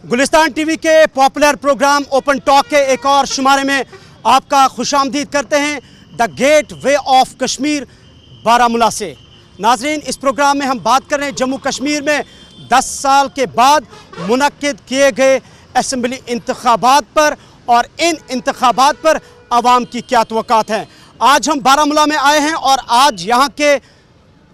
Gulistan TV के popular program open talk के एक और शुमारे में आपका खुशामदीद करते हैं the gateway of Kashmir Baramulla से। नाजरीन, इस प्रोग्राम में हम बात कर रहे हैं जम्मू कश्मीर में 10 साल के बाद मुनक्किद किए गए असम्बली इंतखाबात पर और इन इंतखाबात पर आवाम की क्या तवक्कात हैं। आज हम बारामूला में आए हैं और आज यहाँ के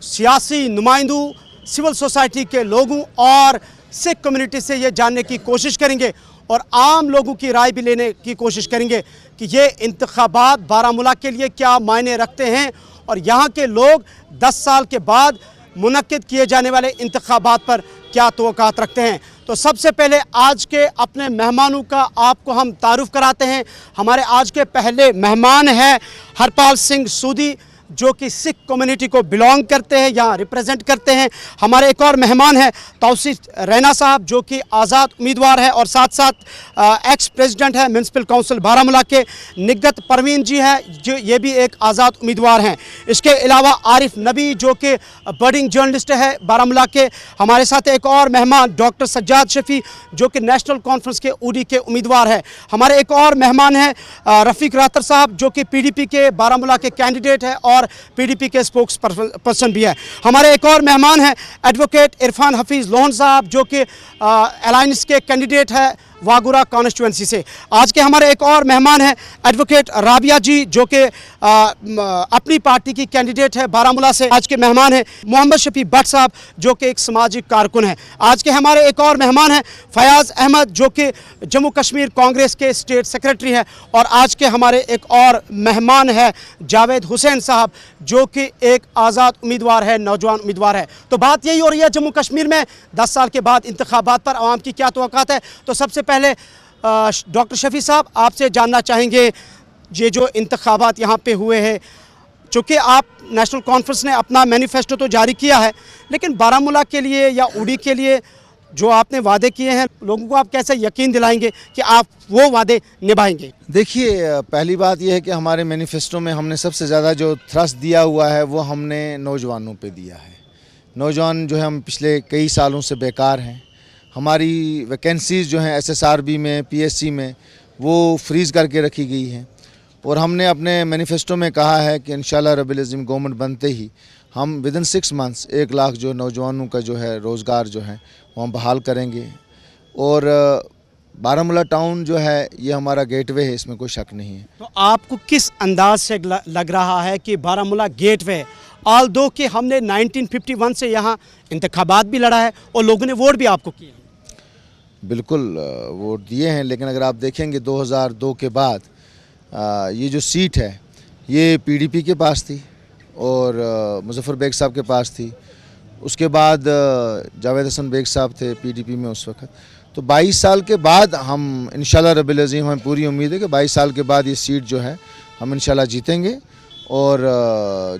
सियासी नुमाइंदों, सिविल सोसाइटी के लोगों और सिख कम्युनिटी से ये जानने की कोशिश करेंगे और आम लोगों की राय भी लेने की कोशिश करेंगे कि ये इंतखाबात बारामूला के लिए क्या मायने रखते हैं और यहाँ के लोग 10 साल के बाद मुनक्किद किए जाने वाले इंतखाबात पर क्या तवक्कात रखते हैं। तो सबसे पहले आज के अपने मेहमानों का आपको हम तारुफ कराते हैं। हमारे आज के पहले मेहमान हैं हरपाल सिंह सूदी, जो कि सिख कम्युनिटी को बिलोंग करते हैं, यहाँ रिप्रेजेंट करते हैं। हमारे एक और मेहमान हैं तौसीफ रैना साहब, जो कि आज़ाद उम्मीदवार है और साथ साथ एक्स प्रेसिडेंट है म्यूनसिपल काउंसिल बारामूला के। निगत परवीन जी हैं, जो ये भी एक आज़ाद उम्मीदवार हैं। इसके अलावा आरिफ नबी, जो कि बर्डिंग जर्नलिस्ट है बारामूला के। हमारे साथ एक और मेहमान डॉक्टर सज्जाद शफी, जो कि नेशनल कॉन्फ्रेंस के ऊडी के उम्मीदवार है। हमारे एक और मेहमान हैं रफ़ीक रातर साहब, जो कि PDP के बारामूला के कैंडिडेट है और PDP के स्पोक्स पर्सन भी है। हमारे एक और मेहमान हैं एडवोकेट इरफान हफीज़ लोहन साहब, जो कि अलायंस के कैंडिडेट है वागुरा कॉन्स्टिट्यूंसी से। आज के हमारे एक और मेहमान हैं एडवोकेट राबिया जी, जो कि अपनी पार्टी की कैंडिडेट है बारामूला से। आज के मेहमान हैं मोहम्मद शफी भट्ट साहब, जो कि एक सामाजिक कारकुन है। आज के हमारे एक और मेहमान हैं फयाज़ अहमद, जो कि जम्मू कश्मीर कांग्रेस के स्टेट सेक्रेटरी है। और आज के हमारे एक और मेहमान है जावेद हुसैन साहब, जो कि एक आज़ाद उम्मीदवार है, नौजवान उम्मीदवार है। तो बात यही हो रही है जम्मू कश्मीर में 10 साल के बाद इंतखाबात पर आवाम की क्या तवक्कात है। तो सबसे पहले डॉक्टर शफी साहब, आपसे जानना चाहेंगे ये जो इंतखाबात यहाँ पे हुए हैं, चूँकि आप नेशनल कॉन्फ्रेंस ने अपना मैनिफेस्टो तो जारी किया है, लेकिन बारामूला के लिए या ऊडी के लिए जो आपने वादे किए हैं, लोगों को आप कैसे यकीन दिलाएंगे कि आप वो वादे निभाएंगे? देखिए, पहली बात यह है कि हमारे मैनिफेस्टो में हमने सबसे ज़्यादा जो थ्रस्ट दिया हुआ है वो हमने नौजवानों पे दिया है। नौजवान जो है हम पिछले कई सालों से बेकार हैं। हमारी वैकेंसीज़ जो हैं SSRB में, PSC में, वो फ्रीज़ करके रखी गई हैं। और हमने अपने मैनिफेस्टो में कहा है कि इंशाल्लाह रब्बिल अज़ीम गवर्नमेंट बनते ही हम विदिन 6 मंथ्स 1 लाख जो नौजवानों का जो है रोज़गार जो है वो हम बहाल करेंगे। और बारामूला टाउन जो है ये हमारा गेटवे है, इसमें कोई शक नहीं है। तो आपको किस अंदाज से लग रहा है कि बारामूला गेटवे है? ऑल दो कि हमने 1951 से यहाँ इंतखाबात भी लड़ा है और लोगों ने वोट भी आपको किए। बिल्कुल वोट दिए हैं, लेकिन अगर आप देखेंगे 2002 के बाद ये जो सीट है ये PDP के पास थी और मुजफ्फर बेग साहब के पास थी। उसके बाद जावेद हसन बेग साहब थे PDP में उस वक्त। तो 22 साल के बाद हम इंशाल्लाह रब्बिल अज़ीम, हमें पूरी उम्मीद है कि 22 साल के बाद ये सीट जो है हम इंशाल्लाह जीतेंगे। और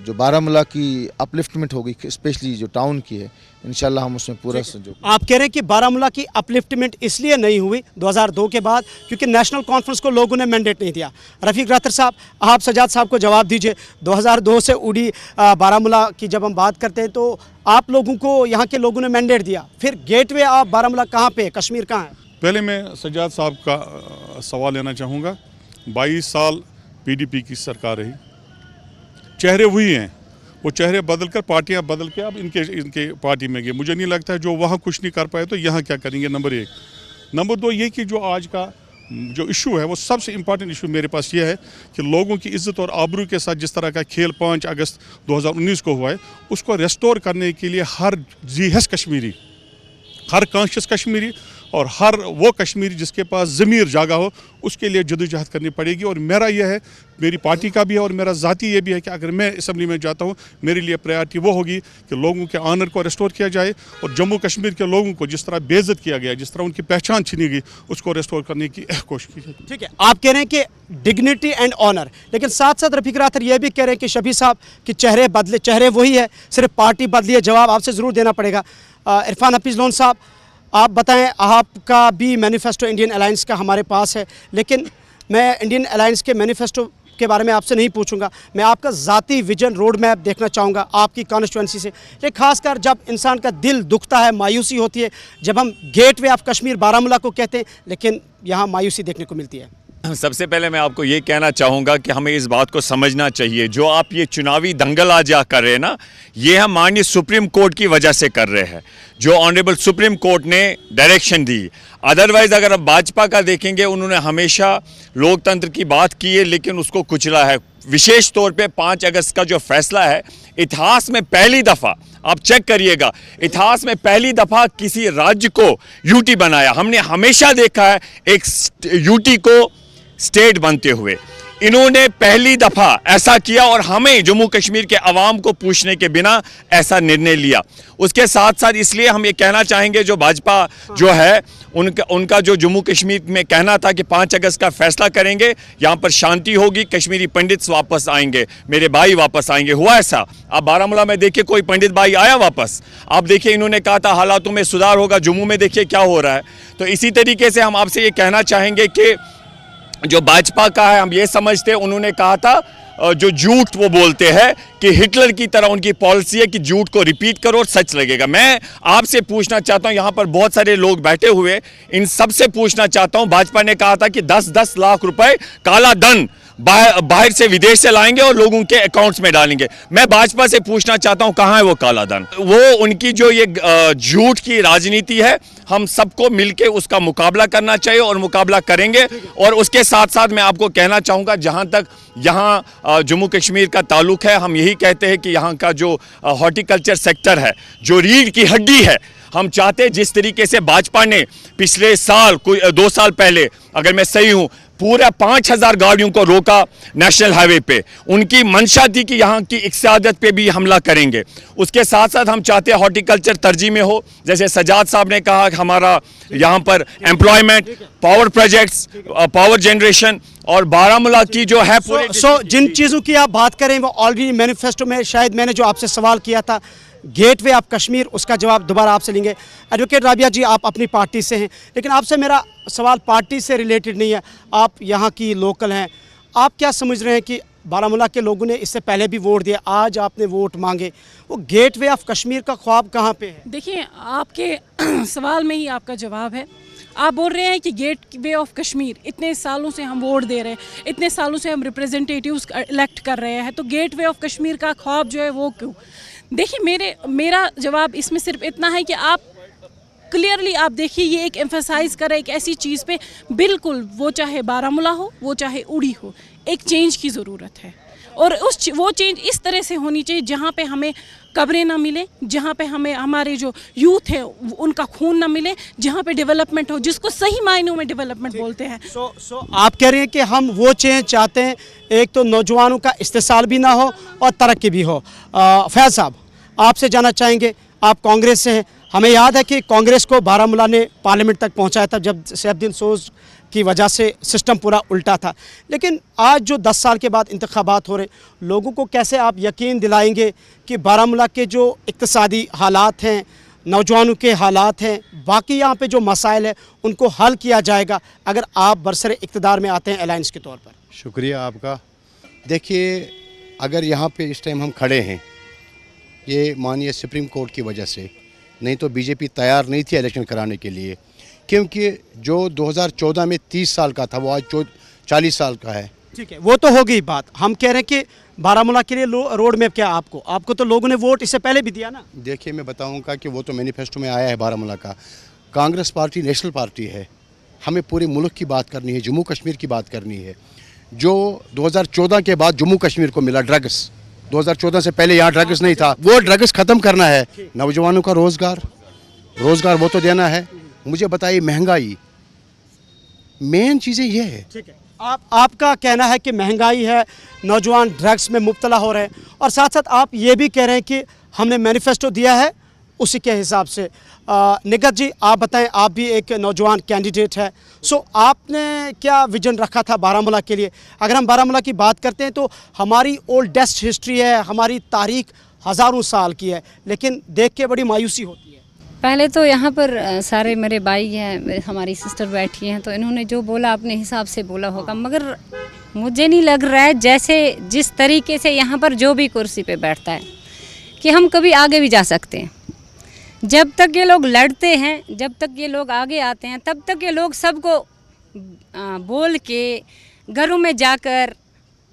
जो बारामूला की अपलिफ्टमेंट होगी, स्पेशली जो टाउन की है, इंशाल्लाह हम उसमें पूरा सहयोग। आप कह रहे हैं कि बारामूला की अपलिफ्टमेंट इसलिए नहीं हुई 2002 के बाद क्योंकि नेशनल कॉन्फ्रेंस को लोगों ने मैंडेट नहीं दिया। रफ़ीक रातर साहब, आप सजाद साहब को जवाब दीजिए। 2002 से ऊडी बारामूला की जब हम बात करते हैं तो आप लोगों को, यहाँ के लोगों ने मैंडेट दिया, फिर गेटवे आप बारामूला कहाँ पे, कश्मीर कहाँ है? पहले मैं सजाद साहब का सवाल लेना चाहूँगा। 22 साल PDP की सरकार रही, चेहरे वही हैं, वो चेहरे बदल कर, पार्टियाँ बदल के अब इनके पार्टी में गए। मुझे नहीं लगता है जो वहाँ कुछ नहीं कर पाए तो यहाँ क्या करेंगे, नंबर 1। नंबर 2 ये कि जो आज का जो इशू है वो सबसे इम्पॉर्टेंट इशू मेरे पास ये है कि लोगों की इज़्ज़त और आबरू के साथ जिस तरह का खेल 5 अगस्त 2019 को हुआ है, उसको रेस्टोर करने के लिए हर जीहस कश्मीरी, हर कॉन्शियस कश्मीरी और हर वो कश्मीरी जिसके पास ज़मीर जागा हो, उसके लिए जदोजहद करनी पड़ेगी। और मेरा यह है, मेरी पार्टी का भी है और मेरा ज़ाती ये भी है कि अगर मैं असम्बली में जाता हूँ, मेरे लिए प्रायोरिटी वो होगी कि लोगों के ऑनर को रेस्टोर किया जाए और जम्मू कश्मीर के लोगों को जिस तरह बेइज्जत किया गया, जिस तरह उनकी पहचान छीनी गई, उसको रेस्टोर करने की कोशिश की जाए। ठीक है, आप कह रहे हैं कि डिग्निटी एंड ऑनर, लेकिन साथ साथ रफ़ीक रातर ये भी कह रहे हैं कि शफी साहब कि चेहरे बदले, चेहरे वही है, सिर्फ पार्टी बदली है। जवाब आपसे ज़रूर देना पड़ेगा। इरफान हफीज़ लोहन साहब, आप बताएं, आपका भी मैनिफेस्टो इंडियन अलायंस का हमारे पास है, लेकिन मैं इंडियन अलायंस के मैनिफेस्टो के बारे में आपसे नहीं पूछूंगा, मैं आपका ज़ाती विजन रोड मैप देखना चाहूँगा आपकी कॉन्स्टिट्यूंसी से। ये खासकर जब इंसान का दिल दुखता है, मायूसी होती है, जब हम गेटवे ऑफ कश्मीर बारामूला को कहते हैं, लेकिन यहाँ मायूसी देखने को मिलती है। सबसे पहले मैं आपको ये कहना चाहूँगा कि हमें इस बात को समझना चाहिए, जो आप ये चुनावी दंगल आज कर रहे हैं ना, ये हम माननीय सुप्रीम कोर्ट की वजह से कर रहे हैं, जो ऑनरेबल सुप्रीम कोर्ट ने डायरेक्शन दी। अदरवाइज़ अगर आप भाजपा का देखेंगे, उन्होंने हमेशा लोकतंत्र की बात की है लेकिन उसको कुचला है। विशेष तौर पे 5 अगस्त का जो फैसला है, इतिहास में पहली दफ़ा, आप चेक करिएगा, इतिहास में पहली दफ़ा किसी राज्य को यूटी बनाया। हमने हमेशा देखा है एक यूटी को स्टेट बनते हुए, इन्होंने पहली दफ़ा ऐसा किया और हमें जम्मू कश्मीर के अवाम को पूछने के बिना ऐसा निर्णय लिया। उसके साथ साथ इसलिए हम ये कहना चाहेंगे, जो भाजपा जो है उनका जो जम्मू कश्मीर में कहना था कि 5 अगस्त का फैसला करेंगे, यहाँ पर शांति होगी, कश्मीरी पंडित वापस आएंगे, मेरे भाई वापस आएंगे। हुआ ऐसा? आप बारामूला में देखिए, कोई पंडित भाई आया वापस? आप देखिए, इन्होंने कहा था हालातों में सुधार होगा, जम्मू में देखिए क्या हो रहा है। तो इसी तरीके से हम आपसे ये कहना चाहेंगे कि जो भाजपा का है, हम ये समझते हैं, उन्होंने कहा था जो झूठ वो बोलते हैं कि हिटलर की तरह उनकी पॉलिसी है कि झूठ को रिपीट करो और सच लगेगा। मैं आपसे पूछना चाहता हूं, यहाँ पर बहुत सारे लोग बैठे हुए, इन सब से पूछना चाहता हूं, भाजपा ने कहा था कि 10-10 लाख रुपए काला धन बाहर से, विदेश से लाएंगे और लोगों के अकाउंट्स में डालेंगे। मैं भाजपा से पूछना चाहता हूं, कहां है वो काला धन? वो उनकी जो ये झूठ की राजनीति है, हम सबको मिलकर उसका मुकाबला करना चाहिए और मुकाबला करेंगे। और उसके साथ साथ मैं आपको कहना चाहूँगा, जहाँ तक यहाँ जम्मू कश्मीर का ताल्लुक है, हम यही कहते हैं कि यहाँ का जो हॉर्टिकल्चर सेक्टर है, जो रीढ़ की हड्डी है, हम चाहते हैं जिस तरीके से भाजपा ने पिछले साल, कोई 2 साल पहले, अगर मैं सही हूँ, पूरा 5000 गाड़ियों को रोका नेशनल हाईवे पे, उनकी मंशा थी कि यहाँ की इक्तिसादियत पे भी हमला करेंगे। उसके साथ साथ हम चाहते हैं हॉर्टिकल्चर तरजीह में हो, जैसे सजाद साहब ने कहा कि हमारा यहाँ पर employment, power projects, power generation और बारामूला की जो है पूरे जिन चीज़ों की आप बात करें वो ऑलरेडी मैनिफेस्टो में, शायद मैंने जो आपसे सवाल किया था गेटवे ऑफ कश्मीर, उसका जवाब दोबारा आपसे लेंगे। एडवोकेट राबिया जी, आप अपनी पार्टी से हैं, लेकिन आपसे मेरा सवाल पार्टी से रिलेटेड नहीं है, आप यहाँ की लोकल हैं। आप क्या समझ रहे हैं कि बारामूला के लोगों ने इससे पहले भी वोट दिया, आज आपने वोट मांगे, वो गेटवे ऑफ कश्मीर का ख्वाब कहाँ पे है? देखिए, आपके सवाल में ही आपका जवाब है। आप बोल रहे हैं कि गेटवे ऑफ कश्मीर, इतने सालों से हम वोट दे रहे हैं, इतने सालों से हम रिप्रेजेंटेटिव्स इलेक्ट कर रहे हैं, तो गेटवे ऑफ कश्मीर का ख्वाब जो है वो क्यों? देखिए, मेरा जवाब इसमें सिर्फ इतना है कि आप क्लियरली आप देखिए, ये एक एम्फसाइज कर रहा है एक ऐसी चीज़ पे, बिल्कुल वो चाहे बारामूला हो, वो चाहे उड़ी हो, एक चेंज की ज़रूरत है। और वो चेंज इस तरह से होनी चाहिए जहाँ पे हमें कब्रें ना मिले, जहाँ पे हमें हमारे जो यूथ है उनका खून ना मिले, जहाँ पे डेवलपमेंट हो, जिसको सही मायनों में डेवलपमेंट बोलते हैं। आप कह रहे हैं कि हम वो चेंज चाहते हैं, एक तो नौजवानों का इस्तेसाल भी ना हो और तरक्की भी हो। फैज़ साहब, आपसे जानना चाहेंगे, आप कांग्रेस से हैं, हमें याद है कि कांग्रेस को बारामूला ने पार्लियामेंट तक पहुंचाया था जब सैफुद्दीन सोज की वजह से सिस्टम पूरा उल्टा था, लेकिन आज जो 10 साल के बाद इंतखाबात हो रहे, लोगों को कैसे आप यकीन दिलाएंगे कि बारामूला के जो इक्तिसादी हालात हैं, नौजवानों के हालात हैं, बाकी यहाँ पे जो मसाइल है उनको हल किया जाएगा अगर आप बरसरे इक़्तिदार में आते हैं अलायंस के तौर पर? शुक्रिया आपका। देखिए, अगर यहाँ पे इस टाइम हम खड़े हैं, ये माननीय सुप्रीम कोर्ट की वजह से, नहीं तो बीजेपी तैयार नहीं थी इलेक्शन कराने के लिए, क्योंकि जो 2014 में 30 साल का था वो आज 40 साल का है। ठीक है, वो तो हो गई बात। हम कह रहे हैं कि बारामूला के लिए रोड मैप क्या आपको तो लोगों ने वोट इससे पहले भी दिया ना। देखिए, मैं बताऊंगा कि वो तो मैनिफेस्टो में आया है बारामूला का। कांग्रेस पार्टी नेशनल पार्टी है, हमें पूरे मुल्क की बात करनी है, जम्मू कश्मीर की बात करनी है। जो 2014 के बाद जम्मू कश्मीर को मिला ड्रग्स, 2014 से पहले यहाँ ड्रग्स नहीं था, वो ड्रग्स ख़त्म करना है। नौजवानों का रोज़गार वो तो देना है। मुझे बताइए, महंगाई, मेन चीज़ें ये है। ठीक है, आपका कहना है कि महंगाई है, नौजवान ड्रग्स में मुब्तला हो रहे हैं, और साथ साथ आप ये भी कह रहे हैं कि हमने मैनिफेस्टो दिया है उसी के हिसाब से। निगत जी, आप बताएं, आप भी एक नौजवान कैंडिडेट है, सो आपने क्या विजन रखा था बारामूला के लिए? अगर हम बारामूला की बात करते हैं तो हमारी ओल्डेस्ट हिस्ट्री है, हमारी तारीख हज़ारों साल की है, लेकिन देख के बड़ी मायूसी होती है। पहले तो यहाँ पर सारे मेरे भाई हैं, हमारी सिस्टर बैठी हैं, तो इन्होंने जो बोला अपने हिसाब से बोला होगा, मगर मुझे नहीं लग रहा है जैसे जिस तरीके से यहाँ पर जो भी कुर्सी पे बैठता है कि हम कभी आगे भी जा सकते हैं। जब तक ये लोग लड़ते हैं, जब तक ये लोग आगे आते हैं, तब तक ये लोग सबको बोल के घरों में जाकर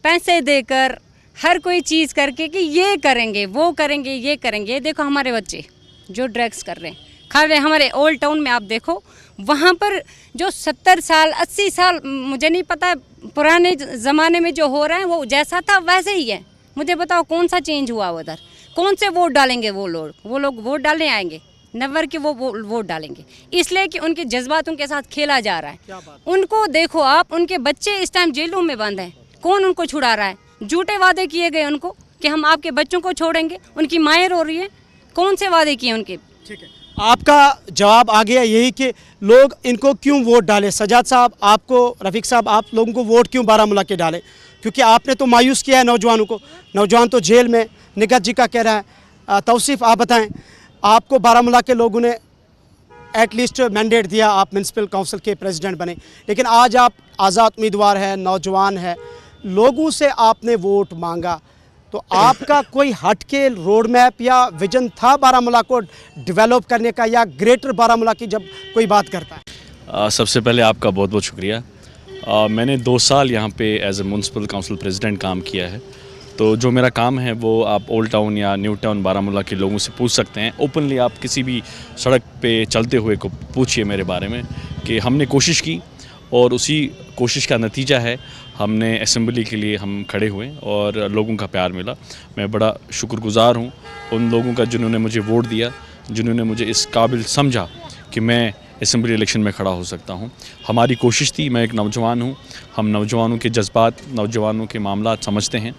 पैसे देकर हर कोई चीज़ करके कि ये करेंगे, वो करेंगे, ये करेंगे। देखो हमारे बच्चे जो ड्रग्स कर रहे हैं, खा रहे हैं। हमारे ओल्ड टाउन में आप देखो, वहाँ पर जो 70 साल 80 साल, मुझे नहीं पता पुराने ज़माने में जो हो रहा है वो जैसा था वैसे ही है। मुझे बताओ कौन सा चेंज हुआ उधर? कौन से वोट डालेंगे वो लोग वोट डालने आएंगे? नेवर कि वो वोट डालेंगे, इसलिए कि उनके जज्बातों के साथ खेला जा रहा है। उनको देखो आप, उनके बच्चे इस टाइम जेलों में बंद हैं। कौन उनको छुड़ा रहा है? झूठे वादे किए गए उनको कि हम आपके बच्चों को छोड़ेंगे। उनकी माएँ रो रही है। कौन से वादे किए उनके? ठीक है, आपका जवाब आ गया यही कि लोग इनको क्यों वोट डाले। सजाद साहब, आपको, रफ़ीक साहब, आप लोगों को वोट क्यों बारामूला के डाले? क्योंकि आपने तो मायूस किया है नौजवानों को। नौजवान तो जेल में, निगत जी का कह रहा है। तौसीफ़, आप बताएं, आपको बारामूला के लोगों ने एटलीस्ट मैंडेट दिया, आप म्यूनसिपल काउंसिल के प्रेसिडेंट बने, लेकिन आज आप आज़ाद उम्मीदवार हैं, नौजवान है, लोगों से आपने वोट मांगा, तो आपका कोई हट के रोड मैप या विजन था बारामूला को डेवलप करने का, या ग्रेटर बारामूला की जब कोई बात करता है? सबसे पहले आपका बहुत बहुत शुक्रिया। मैंने 2 साल यहाँ पे as a municipal council president काम किया है, तो जो मेरा काम है वो आप ओल्ड टाउन या न्यू टाउन बारामूला के लोगों से पूछ सकते हैं। ओपनली आप किसी भी सड़क पे चलते हुए को पूछिए मेरे बारे में कि हमने कोशिश की, और उसी कोशिश का नतीजा है हमने असेंबली के लिए हम खड़े हुए और लोगों का प्यार मिला। मैं बड़ा शुक्रगुज़ार हूँ उन लोगों का जिन्होंने मुझे वोट दिया, जिन्होंने मुझे इस काबिल समझा कि मैं असेंबली इलेक्शन में खड़ा हो सकता हूँ। हमारी कोशिश थी, मैं एक नौजवान हूँ, हम नौजवानों के जज्बात, नौजवानों के मामला समझते हैं,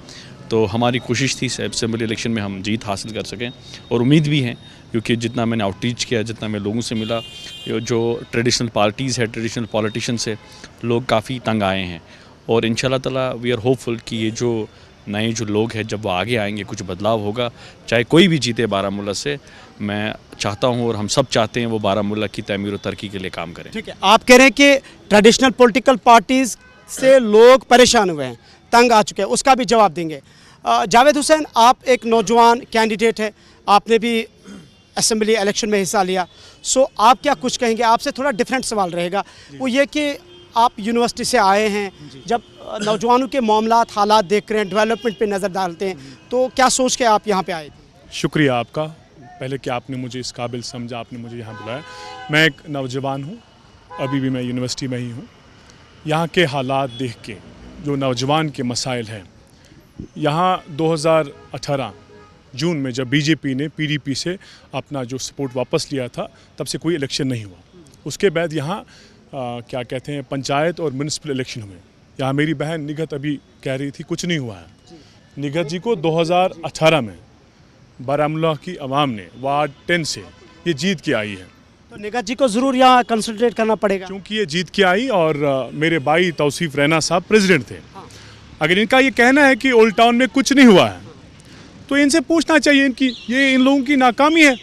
तो हमारी कोशिश थी असेंबली इलेक्शन में हम जीत हासिल कर सकें, और उम्मीद भी है क्योंकि जितना मैंने आउटरीच किया, जितना मैं लोगों से मिला, जो ट्रेडिशनल पार्टीज़ है, ट्रेडिशनल पॉलिटिशियंस है, लोग काफ़ी तंग आए हैं, और इंशाल्लाह ताला वी आर होपफुल कि ये जो नए जो लोग हैं जब वो आगे आएंगे कुछ बदलाव होगा। चाहे कोई भी जीते बारामूला से, मैं चाहता हूँ और हम सब चाहते हैं वो बारामूला की तमीर और तरक्की के लिए काम करें। ठीक है, आप कह रहे हैं कि ट्रेडिशनल पॉलिटिकल पार्टीज़ से लोग परेशान हुए हैं, तंग आ चुके हैं, उसका भी जवाब देंगे। जावेद हुसैन, आप एक नौजवान कैंडिडेट है, आपने भी असेंबली इलेक्शन में हिस्सा लिया, सो आप क्या कुछ कहेंगे? आपसे थोड़ा डिफरेंट सवाल रहेगा, वो ये कि आप यूनिवर्सिटी से आए हैं, जब नौजवानों के मामलात हालात देख रहे हैं, डेवलपमेंट पे नज़र डालते हैं, तो क्या सोच के आप यहाँ पे आए थे? शुक्रिया आपका, पहले कि आपने मुझे इस काबिल समझा, आपने मुझे यहाँ बुलाया। मैं एक नौजवान हूँ, अभी भी मैं यूनिवर्सिटी में ही हूँ। यहाँ के हालात देख के, जो नौजवान के मसाइल हैं, यहाँ 2018 जून में जब बीजेपी ने पीडीपी से अपना जो सपोर्ट वापस लिया था, तब से कोई इलेक्शन नहीं हुआ। उसके बाद यहाँ क्या कहते हैं, पंचायत और म्यूनसिपल इलेक्शन हुए। यहाँ मेरी बहन निगत अभी कह रही थी कुछ नहीं हुआ है। निगत जी को 2018 में बारामूला की आवाम ने वार्ड 10 से ये जीत के आई है, तो निगत जी को ज़रूर यहाँ कंसंट्रेट करना पड़ेगा, क्योंकि ये जीत के आई और मेरे भाई तौसीफ़ रैना साहब प्रेसिडेंट थे। अगर इनका ये कहना है कि ओल्ड टाउन में कुछ नहीं हुआ है, तो इनसे पूछना चाहिए इनकी, ये इन लोगों की नाकामी है।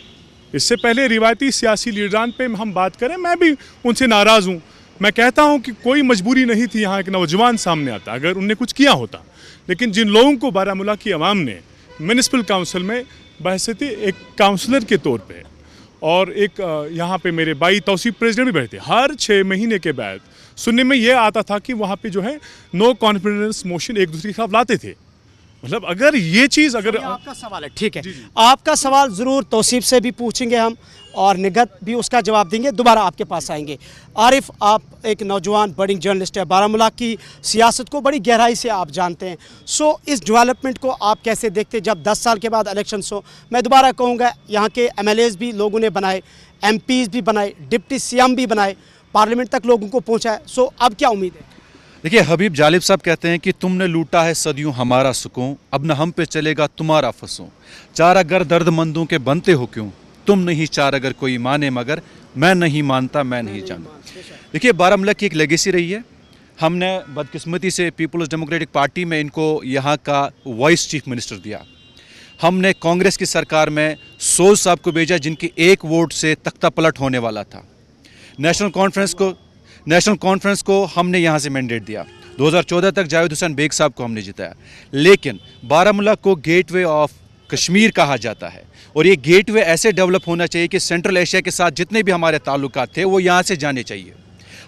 इससे पहले रिवायती सियासी लीडरान पे हम बात करें, मैं भी उनसे नाराज़ हूँ। मैं कहता हूँ कि कोई मजबूरी नहीं थी यहाँ एक नौजवान सामने आता अगर उनने कुछ किया होता, लेकिन जिन लोगों को बारामूला की आवाम ने म्यूनसिपल काउंसिल में बहसती एक काउंसलर के तौर पे, और एक यहाँ पे मेरे भाई तौसीफ़ प्रेसिडेंट भी बैठे थे, हर 6 महीने के बाद सुनने में ये आता था कि वहाँ पे जो है नो कॉन्फिडेंस मोशन एक दूसरे के खिलाफ लाते थे। मतलब अगर ये चीज़ अगर आपका सवाल है, ठीक है, आपका सवाल ज़रूर तौसीफ़ से भी पूछेंगे हम, और निगत भी उसका जवाब देंगे, दोबारा आपके पास आएंगे। आरिफ, आप एक नौजवान बडिंग जर्नलिस्ट है, बारामूला की सियासत को बड़ी गहराई से आप जानते हैं, सो इस डेवलपमेंट को आप कैसे देखते हैं जब 10 साल के बाद इलेक्शन हो? मैं दोबारा कहूँगा, यहाँ के MLAs भी लोगों ने बनाए, MPs भी बनाए, डिप्टी CM भी बनाए, पार्लियामेंट तक लोगों को पहुँचाए, सो अब क्या उम्मीद है? देखिए, हबीब जालिब साहब कहते हैं कि तुमने लूटा है सदियों हमारा सुकून, अब न हम पे चलेगा तुम्हारा फंसों। चार अगर दर्दमंदों के बनते हो क्यों, तुम नहीं चार अगर कोई माने मगर मैं नहीं मानता मैं नहीं जानता। देखिए, बारामूला की एक लेगेसी रही है। हमने बदकिस्मती से पीपल्स डेमोक्रेटिक पार्टी में इनको यहाँ का वाइस चीफ मिनिस्टर दिया। हमने कांग्रेस की सरकार में सोज साहब को भेजा, जिनकी एक वोट से तख्ता पलट होने वाला था। नेशनल कॉन्फ्रेंस को हमने यहाँ से मैंडेट दिया। 2014 तक जावेद हुसैन बेग साहब को हमने जिताया, लेकिन बारामूला को गेटवे ऑफ कश्मीर कहा जाता है और ये गेटवे ऐसे डेवलप होना चाहिए कि सेंट्रल एशिया के साथ जितने भी हमारे ताल्लुकात थे वो यहाँ से जाने चाहिए।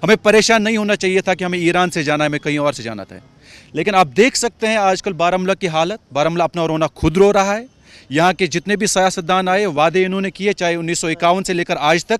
हमें परेशान नहीं होना चाहिए था कि हमें ईरान से जाना है, हमें कहीं और से जाना था। लेकिन आप देख सकते हैं आजकल बारामूला की हालत, बारामूला अपना रोना खुद रो रहा है। यहाँ के जितने भी सियासतदान आए वादे इन्होंने किए, चाहे 1951 से लेकर आज तक,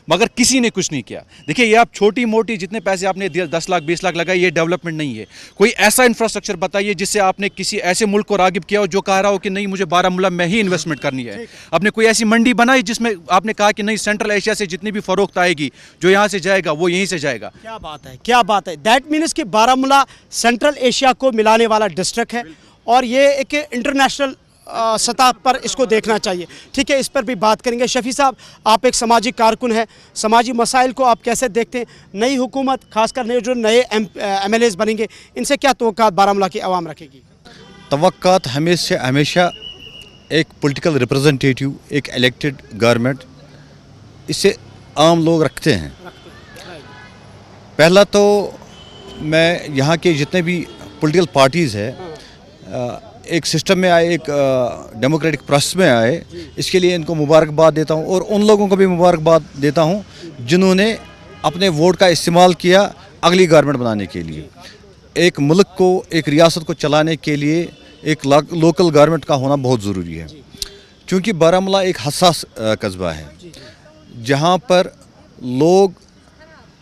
मगर किसी ने कुछ नहीं किया। देखिए ये आप छोटी मोटी जितने पैसे आपने 10 लाख 20 लाख लगाए, ये डेवलपमेंट नहीं है। कोई ऐसा इंफ्रास्ट्रक्चर बताइए जिससे आपने किसी ऐसे मुल्क को रागिब किया हो जो कह रहा हो कि नहीं मुझे बारामूला में ही इन्वेस्टमेंट करनी है। आपने कोई ऐसी मंडी बनाई जिसमें आपने कहा कि नहीं सेंट्रल एशिया से जितनी भी फरोख्त आएगी जो यहाँ से जाएगा वो यहीं से जाएगा। क्या बात है, क्या बात है। दैट मीन्स कि बारामूला सेंट्रल एशिया को मिलाने वाला डिस्ट्रिक्ट है और ये एक इंटरनेशनल सतह पर इसको देखना चाहिए। ठीक है, इस पर भी बात करेंगे। शफी साहब, आप एक सामाजिक कारकुन हैं, समाजी मसाइल को आप कैसे देखते हैं? नई हुकूमत, खासकर नए जो नए MLAs बनेंगे, इनसे क्या तवक्कात बारामूला की आवाम रखेगी? तवक्कात हमेशा एक पॉलिटिकल रिप्रेजेंटेटिव, एक इलेक्टेड गवर्नमेंट, इससे आम लोग रखते हैं। पहला तो मैं यहाँ के जितने भी पॉलिटिकल पार्टीज़ है एक सिस्टम में आए, एक डेमोक्रेटिक प्रोसेस में आए, इसके लिए इनको मुबारकबाद देता हूँ और उन लोगों को भी मुबारकबाद देता हूँ जिन्होंने अपने वोट का इस्तेमाल किया अगली गवर्नमेंट बनाने के लिए। एक मुल्क को, एक रियासत को चलाने के लिए एक लोकल गवर्नमेंट का होना बहुत ज़रूरी है, क्योंकि बारामूला एक हसास कस्बा है जहाँ पर लोग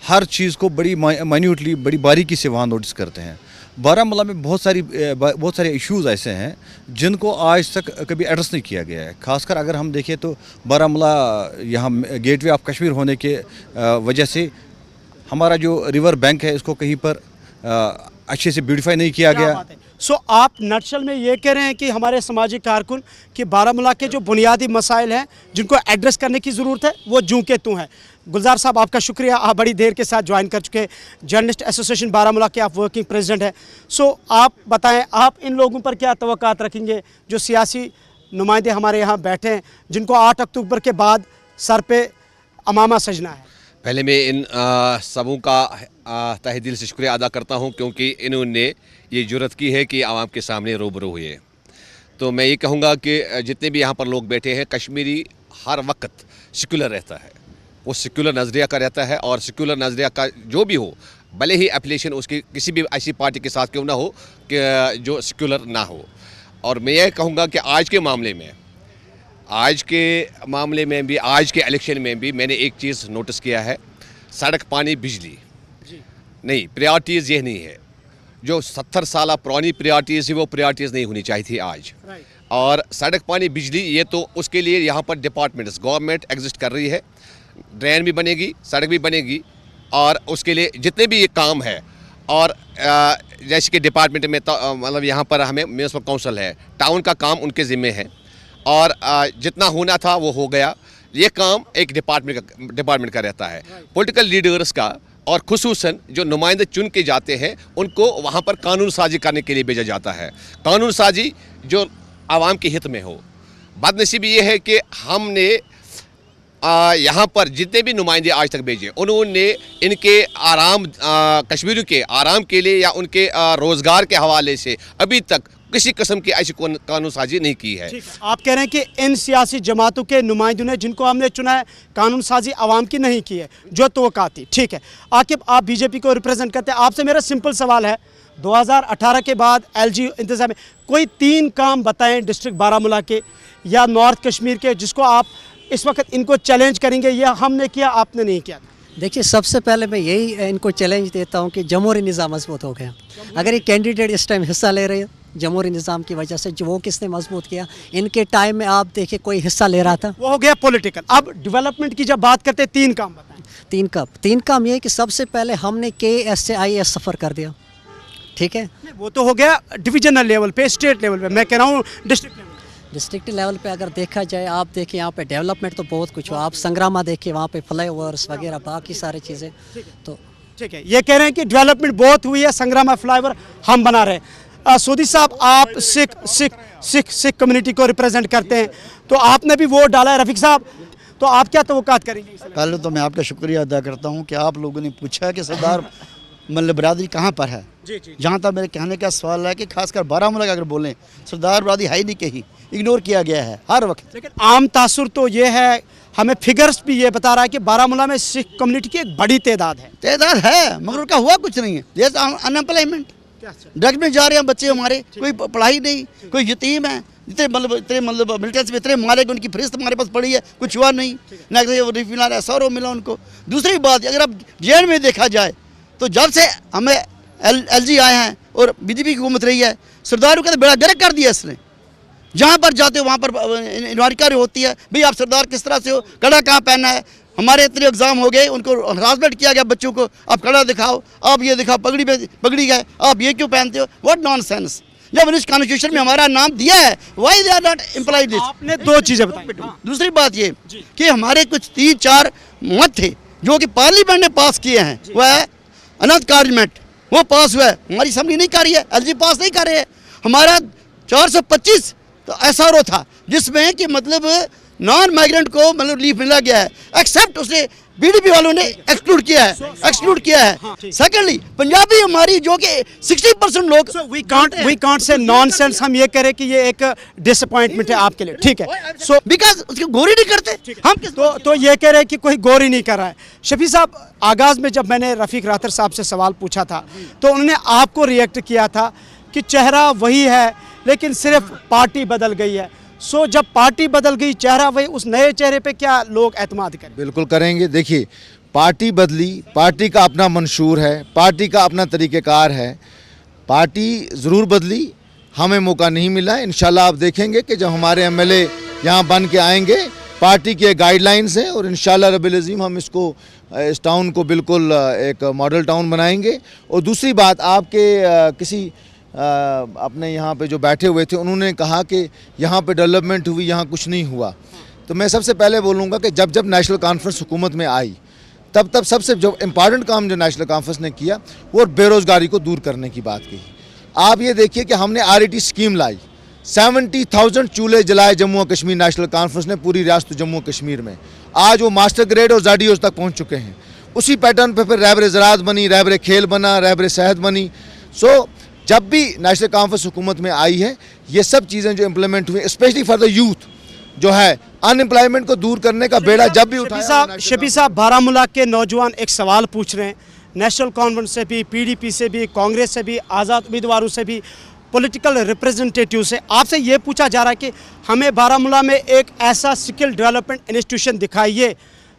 हर चीज़ को बड़ी माइन्यूटली, बड़ी बारीकी से वहाँ नोटिस करते हैं। बारामूला में बहुत सारे इश्यूज़ ऐसे हैं जिनको आज तक कभी एड्रेस नहीं किया गया है। खासकर अगर हम देखें तो बारामूला यहाँ गेटवे ऑफ कश्मीर होने के वजह से हमारा जो रिवर बैंक है इसको कहीं पर अच्छे से ब्यूटिफाई नहीं किया गया। सो आप नटशल में ये कह रहे हैं कि हमारे सामाजिक कारकुन कि बारामूला के जो बुनियादी मसाइल हैं जिनको एड्रेस करने की ज़रूरत है वो जूं के तूं है। गुलजार साहब, आपका शुक्रिया, आप बड़ी देर के साथ ज्वाइन कर चुके हैं। जर्नलिस्ट एसोसिएशन बारामूला के आप वर्किंग प्रेसिडेंट हैं। सो आप बताएं, आप इन लोगों पर क्या तवक्कात रखेंगे जो सियासी नुमाइंदे हमारे यहाँ बैठे हैं जिनको 8 अक्टूबर के बाद सर पे अमामा सजना है? पहले मैं इन सबों का तहे दिल से शुक्रिया अदा करता हूं क्योंकि इन्होंने ये जुर्रत की है कि आवाम के सामने रूबरू हुए। तो मैं ये कहूँगा कि जितने भी यहाँ पर लोग बैठे हैं, कश्मीरी हर वक्त सेक्युलर रहता है, वो सेक्युलर नज़रिया का रहता है और सेक्युलर नज़रिया का जो भी हो, भले ही एप्लीकेशन उसकी किसी भी ऐसी पार्टी के साथ क्यों ना हो कि जो सेक्युलर ना हो। और मैं ये कहूँगा कि आज के मामले में भी, आज के इलेक्शन में भी मैंने एक चीज़ नोटिस किया है, सड़क, पानी, बिजली नहीं, प्रायोरिटीज़ ये नहीं है। जो 70 साल पुरानी प्रायोरिटीज़ है वो प्रायोरिटीज़ नहीं होनी चाहिए थी आज। और सड़क, पानी, बिजली, ये तो उसके लिए यहाँ पर डिपार्टमेंट्स, गवर्नमेंट एग्जिस्ट कर रही है। ड्रेन भी बनेगी, सड़क भी बनेगी और उसके लिए जितने भी ये काम है। और जैसे कि डिपार्टमेंट में मतलब यहाँ पर हमें म्यूनसिपल काउंसिल है, टाउन का काम उनके ज़िम्मे है और जितना होना था वो हो गया। ये काम एक डिपार्टमेंट का रहता है। पॉलिटिकल लीडर्स का और खुसूसन जो नुमाइंदे चुन के जाते हैं उनको वहाँ पर कानून साजी करने के लिए भेजा जाता है, कानून साजी जो आवाम के हित में हो। बदनसीबी ये है कि हमने यहाँ पर जितने भी नुमाइंदे आज तक भेजे, उन्होंने इनके आराम, कश्मीरियों के आराम के लिए या उनके रोज़गार के हवाले से अभी तक किसी किस्म की ऐसी कानून साजी नहीं की है। आप कह रहे हैं कि इन सियासी जमातों के नुमाइंदों ने जिनको हमने चुना है कानून साजी आवाम की नहीं की है जो तवक्का थी। ठीक है, आकिब, आप बीजेपी को रिप्रेजेंट करते हैं, आपसे मेरा सिंपल सवाल है, 2018 के बाद LG इंतज़ाम में कोई 3 काम बताएं डिस्ट्रिक्ट बारामूला के या नॉर्थ कश्मीर के जिसको आप इस वक्त इनको चैलेंज करेंगे, या हमने किया आपने नहीं किया? देखिए, सबसे पहले मैं यही इनको चैलेंज देता हूँ कि जमहूरी निज़ाम मजबूत हो गया। अगर ये कैंडिडेट इस टाइम हिस्सा ले रहे हैं जमहूरी निज़ाम की वजह से, जो वो किसने मजबूत किया? इनके टाइम में आप देखिए कोई हिस्सा ले रहा था, वो हो गया पॉलिटिकल। अब डेवलपमेंट की जब बात करते हैं, 3 काम बताएं। 3 काम ये है कि सबसे पहले हमने KS से IAS सफ़र कर दिया। ठीक है, वो तो हो गया डिविजनल लेवल पे, स्टेट लेवल पे, मैं कह रहा हूँ डिस्ट्रिक्ट लेवल पे अगर देखा जाए, आप देखिए यहाँ पे डेवलपमेंट तो बहुत कुछ हो। आप संग्रामा देखिए, वहाँ पे फ्लाईओवर्स वगैरह बाकी सारी चीज़ें। तो ठीक है, ये कह रहे हैं कि डेवलपमेंट बहुत हुई है, संग्रामा फ्लाईओवर हम बना रहे हैं। सोदी साहब, आप सिख कम्युनिटी को रिप्रेजेंट करते हैं, तो आपने भी वोट डाला है। रफीक साहब, तो आप क्या तवक्कात करेंगे? पहले तो मैं आपका शुक्रिया अदा करता हूँ कि आप लोगों ने पूछा कि सरदार मतलब बरादरी कहाँ पर है। जहाँ तक मेरे कहने का सवाल है कि खासकर बारामूला का अगर बोलें, सरदार बरादरी है ही नहीं, कहीं इग्नोर किया गया है हर वक्त। लेकिन आम तासुर तो ये है, हमें फिगर्स भी ये बता रहा है कि बारामूला में सिख कम्युनिटी की एक बड़ी तादाद है, मगर उनका हुआ कुछ नहीं है। जैसे अनएम्प्लॉयमेंट, ड्रग्स में जा रहे हैं बच्चे हमारे, कोई पढ़ाई नहीं, कोई यतीम है, इतने मतलब मिलिटेंस में इतने मारे गए, उनकी फरिस्त हमारे पास पड़ी है, कुछ हुआ नहीं, ना रिफिल सौरव मिला उनको। दूसरी बात, अगर अब जेएन में देखा जाए तो जब से हमें LG आए हैं और बीजेपी की हुकूमत रही है, सरदारों का तो बेड़ा गर्क कर दिया इसने। जहाँ पर जाते हो वहाँ पर इंक्वायरी होती है, भाई आप सरदार किस तरह से हो, कड़ा कहाँ पहनना है। हमारे इतने एग्जाम हो गए, उनको हरासमेंट किया गया बच्चों को, आप कड़ा दिखाओ, आप ये दिखाओ, पगड़ी है, आप ये क्यों पहनते हो, व्हाट नॉनसेंस। जब इंग्लिश कॉन्स्टिट्यूशन में हमारा नाम दिया है, why they are not employed this. आपने दो चीजें बताई। दूसरी बात ये कि हमारे कुछ 3-4 मत थे जो कि पार्लियामेंट ने पास किए हैं, वह है अनंत कार्जमेंट, वो पास हुआ है, हमारी असेंबली नहीं कर रही है, LG पास नहीं कर रहे हैं। हमारा 425 तो SRO था जिसमें कि मतलब नॉन माइग्रेंट को मतलब लीव मिला गया है, एक्सेप्ट उसने BDP वालों ने एक्सक्लूड किया है। सेकेंडली पंजाबी हमारी जो कि 60% लोग वी कांट से नॉनसेंस, हम ये कह रहे हैं कि ये एक डिसअपॉइंटमेंट है आपके लिए, ठीक है। सो बिकॉज उसको गौर ही नहीं करते हम किस तो ये कह रहे हैं कि कोई गौर ही नहीं कर रहा है। शफी साहब, आगाज में जब मैंने रफीक राथर साहब से सवाल पूछा था तो उन्होंने आपको रिएक्ट किया था कि चेहरा वही है लेकिन सिर्फ पार्टी बदल गई है। सो जब पार्टी बदल गई, चेहरा वही, उस नए चेहरे पे क्या लोग एतमाद करें? बिल्कुल करेंगे। देखिए, पार्टी बदली, पार्टी का अपना मंशूर है, पार्टी का अपना तरीक़ेकार है, पार्टी ज़रूर बदली, हमें मौका नहीं मिला। इंशाल्लाह आप देखेंगे कि जब हमारे MLA यहाँ बन के आएंगे, पार्टी के गाइडलाइंस हैं और इंशाल्लाह रब्बिल अज़ीम हम इसको इस टाउन को बिल्कुल एक मॉडल टाउन बनाएंगे। और दूसरी बात, आपके किसी अपने यहाँ पे जो बैठे हुए थे उन्होंने कहा कि यहाँ पे डेवलपमेंट हुई, यहाँ कुछ नहीं हुआ। तो मैं सबसे पहले बोलूँगा कि जब जब नेशनल कॉन्फ्रेंस हुकूमत में आई तब सबसे जो इम्पॉर्टेंट काम जो नेशनल कॉन्फ्रेंस ने किया वो बेरोज़गारी को दूर करने की बात की। आप ये देखिए कि हमने RET स्कीम लाई, 70,000 चूल्हे जलाए जम्मू और कश्मीर नेशनल कॉन्फ्रेंस ने पूरी रियासत जम्मू और कश्मीर में। आज वो मास्टर ग्रेड और ZDOs तक पहुँच चुके हैं। उसी पैटर्न पर फिर रहबर ज़राअत बनी, रहबर खेल बना, रहबर सेहत बनी। सो जब भी नेशनल कॉन्फ्रेंस हुकूमत में आई है, ये सब चीज़ें जो इम्प्लीमेंट हुई, स्पेशली फॉर द यूथ जो है, अनएम्प्लॉयमेंट को दूर करने का बेड़ा जब भी उठाया। शफी साहब, बारामूला के नौजवान एक सवाल पूछ रहे हैं, नेशनल कॉन्फ्रेंस से भी, PDP से भी, कांग्रेस से भी, आज़ाद उम्मीदवारों से भी, पॉलिटिकल रिप्रेजेंटेटिव से, आपसे ये पूछा जा रहा है कि हमें बारामूला में एक ऐसा स्किल डेवलपमेंट इंस्टीट्यूशन दिखाइए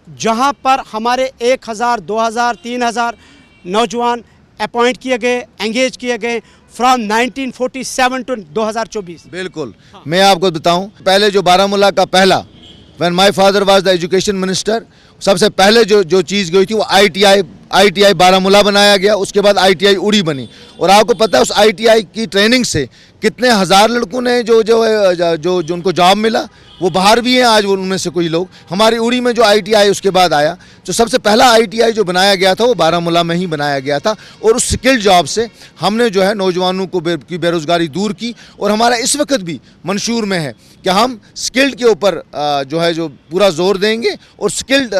जहाँ पर हमारे 1000, 2000, 3000 नौजवान अपॉइंट किए गए, एंगेज किए गए फ्रॉम 1947 टू 2024। बिल्कुल, मैं आपको बताऊं, पहले जो बारामूला का पहला, when my father was the education minister, सबसे पहले जो चीज़ गई थी वो ITI बारामूला बनाया गया। उसके बाद ITI उड़ी बनी। और आपको पता है उस ITI की ट्रेनिंग से कितने हज़ार लड़कों ने जो उनको जॉब मिला, वो बाहर भी हैं आज उनमें से कोई लोग। हमारी उड़ी में जो ITI उसके बाद आया, तो सबसे पहला ITI जो बनाया गया था वो बारामूला में ही बनाया गया था। और उस स्किल जॉब से हमने जो है नौजवानों को की बेरोज़गारी दूर की। और हमारा इस वक्त भी मंशूर में है कि हम स्किल्ड के ऊपर जो पूरा जोर देंगे और स्किल्ड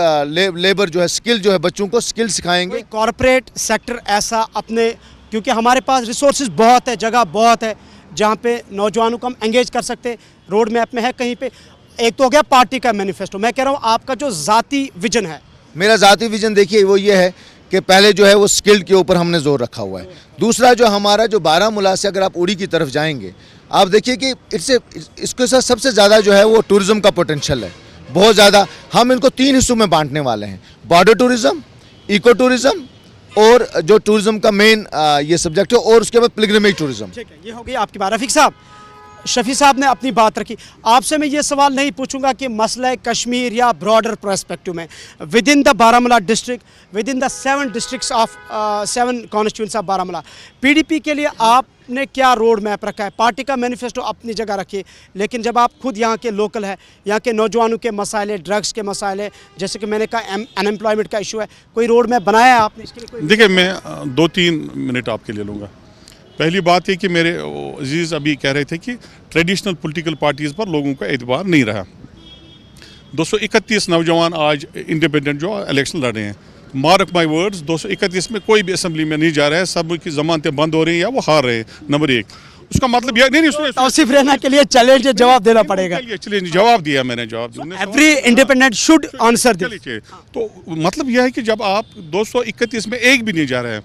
लेबर जो है, स्किल जो है, बच्चों को स्किल सिखाएंगे। कॉरपोरेट सेक्टर ऐसा अपने, क्योंकि हमारे पास रिसोर्सेज बहुत है, जगह बहुत है जहाँ पे नौजवानों को हम एंगेज कर सकते हैं, रोड मैप में है कहीं पे। एक तो हो गया पार्टी का मैनिफेस्टो, मैं कह रहा हूँ आपका जो ज़ाती विजन है। मेरा ज़ाती विजन देखिए वो ये है कि पहले जो है वो स्किल्ड के ऊपर हमने जोर रखा हुआ है। दूसरा जो हमारा जो बारामूला से अगर आप उड़ी की तरफ जाएंगे, आप देखिए कि इसके साथ सबसे ज़्यादा जो है वो टूरिज़्म का पोटेंशियल है, बहुत ज़्यादा। हम इनको 3 हिस्सों में बांटने वाले हैं, बॉर्डर टूरिज़्म, इको टूरिज़्म और जो टूरिज़्म का मेन ये सब्जेक्ट है, और उसके बाद पिलग्रिमेज टूरिज़्म। ठीक है, ये हो गई आपकी बात। रफीक साहब, शफी साहब ने अपनी बात रखी, आपसे मैं ये सवाल नहीं पूछूंगा कि मसला कश्मीर या ब्रॉडर पर्सपेक्टिव में with in the Baramulla district, with in the 7 districts of 7 constituency of Baramulla, PDP के लिए आपने क्या रोड मैप रखा है? पार्टी का मैनिफेस्टो अपनी जगह रखिए, लेकिन जब आप खुद यहाँ के लोकल है, यहाँ के नौजवानों के मसाइले, ड्रग्स के मसाइले, जैसे कि मैंने कहा अनएम्प्लॉयमेंट का इशू है, कोई रोड मैप बनाया है आपने इसके लिए? देखिए, मैं 2-3 मिनट आपके लिए लूँगा। पहली बात है कि मेरे अजीज़ अभी कह रहे थे कि ट्रेडिशनल पॉलिटिकल पार्टीज़ पर लोगों का एतबार नहीं रहा। 231 नौजवान आज इंडिपेंडेंट जो इलेक्शन लड़ रहे हैं, मार्क माई वर्ड्स 231 में कोई भी असेंबली में नहीं जा रहा है, सब की जमानतें बंद हो रही हैं या वो हार रहे हैं। नंबर 1, उसका मतलब यह नहीं तौसीफ रैना के लिए चैलेंज जवाब देना पड़ेगा। चलिए जवाब दिया मैंने, जवाब every independent should answer this. तो मतलब यह है कि जब आप 231 में एक भी नहीं जा रहे हैं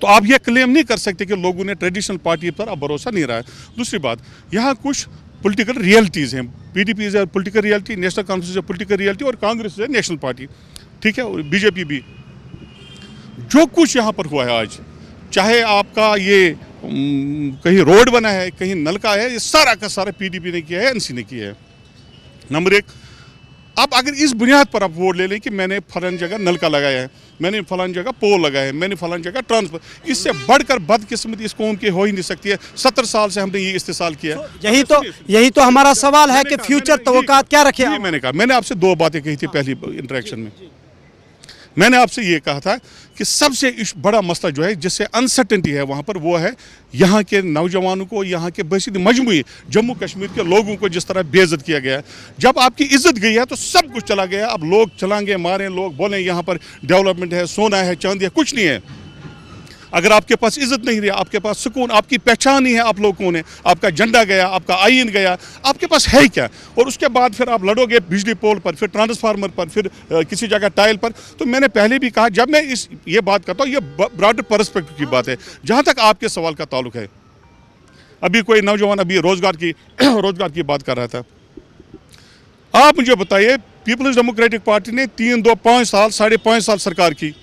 तो आप ये क्लेम नहीं कर सकते कि लोगों ने ट्रेडिशनल पार्टी पर अब भरोसा नहीं रहा है। दूसरी बात, यहाँ कुछ पॉलिटिकल रियलिटीज़ हैं। PDP is political reality, national conference is political reality और कांग्रेस इज नेशनल पार्टी, ठीक है, और बीजेपी भी। जो कुछ यहाँ पर हुआ है आज, चाहे आपका ये कहीं रोड बना है, कहीं नलका है, ये सारा का सारा पीडीपी ने किया है, एनसी ने किया है। नंबर 1, अब अगर इस बुनियाद पर आप वोट ले लें कि मैंने फलान जगह नलका लगाया है, मैंने फलान जगह पोल लगाया है, मैंने फलान जगह ट्रांसफर, इससे बढ़कर बदकिस्मती इस कौम की हो ही नहीं सकती है। 70 साल से हमने ये इस्तेसाल किया। यही तो हमारा सवाल है कि फ्यूचर तवक्कात क्या रखे। मैंने कहा, मैंने आपसे 2 बातें कही थी पहली इंटरेक्शन में। मैंने आपसे ये कहा था कि सबसे बड़ा मसला जो है जिससे अनसर्टेनिटी है वहाँ पर, वो है यहाँ के नौजवानों को, यहाँ के बसीद मजमूई जम्मू कश्मीर के लोगों को जिस तरह बेइज्जत किया गया। जब आपकी इज्जत गई है तो सब कुछ चला गया। अब लोग चलाएंगे, मारें, लोग बोलें यहाँ पर डेवलपमेंट है, सोना है, चांदी है, कुछ नहीं है। अगर आपके पास इज्जत नहीं रही, आपके पास सुकून, आपकी पहचान नहीं है, आप लोगों ने, आपका झंडा गया, आपका आईन गया, आपके पास है क्या? और उसके बाद फिर आप लड़ोगे बिजली पोल पर, फिर ट्रांसफार्मर पर, फिर किसी जगह टाइल पर। तो मैंने पहले भी कहा, जब मैं ये बात करता हूँ, ये ब्रॉडर पर्सपेक्टिव की बात है। जहाँ तक आपके सवाल का ताल्लुक है, अभी कोई नौजवान अभी रोजगार की बात कर रहा था। आप मुझे बताइए, पीपल्स डेमोक्रेटिक पार्टी ने 3, 2, 5 साल, 5.5 साल सरकार की।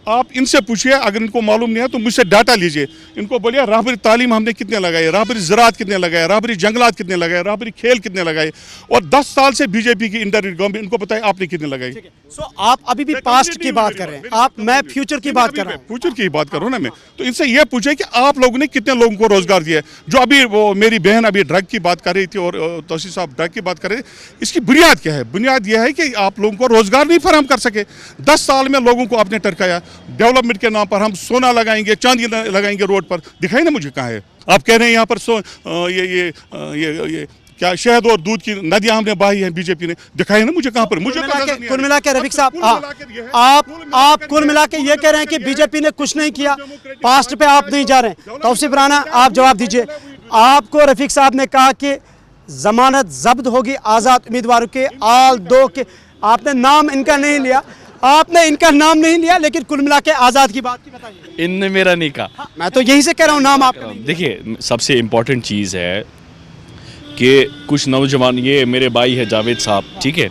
आप इनसे पूछिए, अगर इनको मालूम नहीं है तो मुझसे डाटा लीजिए। इनको बोलिए राहबरी तालीम हमने कितने लगाए, राहबरी ज़राअत कितने लगाए, राहबरी जंगलात कितने लगाए, राहबरी खेल कितने लगाए। और 10 साल से बीजेपी की इंडायरेक्ट गवर्नमेंट, इनको बताइए आपने कितने लगाई। सो आप अभी भी पास्ट की बात कर रहे हैं, मैं फ्यूचर की बात कर रहा हूँ। फ्यूचर की बात करूँ ना मैं, तो इनसे ये पूछे कि आप लोगों ने कितने लोगों को रोजगार दिया है। जो अभी वो मेरी बहन अभी ड्रग की बात कर रही थी और तौसीफ साहब ड्रग की बात कर रहे थे, इसकी बुनियाद क्या है? बुनियाद यह है कि आप लोगों को रोजगार नहीं फराहम कर सके। 10 साल में लोगों को आपने टरकाया। डेवलपमेंट के नाम पर हम सोना लगाएंगे, चांदी लगाएंगे रोड पर, दिखाई ना मुझे कहाँ है। आप कह रहे हैं यहाँ पर ये क्या शहद और दूध की नदियां हमने बहाई हैं बीजेपी ने, दिखाई ना मुझे कहाँ पर। मुझे कुल मिला के रफीक साहब, आप कुल मिला के ये कह रहे हैं कि बीजेपी ने कुछ नहीं किया, पास्ट पे आप नहीं जा रहे हैं। तौसीफ राना, आप जवाब दीजिए। आपको रफीक साहब ने कहा कि जमानत जब्त होगी आज़ाद उम्मीदवारों के, आल 2 के, आपने नाम इनका नहीं लिया, लेकिन कुल मिला के आज़ाद की बात की बताइए। इनने मेरा नहीं कहा। मैं तो यही से कह रहा हूँ, नाम आपका। देखिए, सबसे इम्पोर्टेंट चीज़ है कि कुछ नौजवान, ये मेरे भाई है जावेद साहब, ठीक है,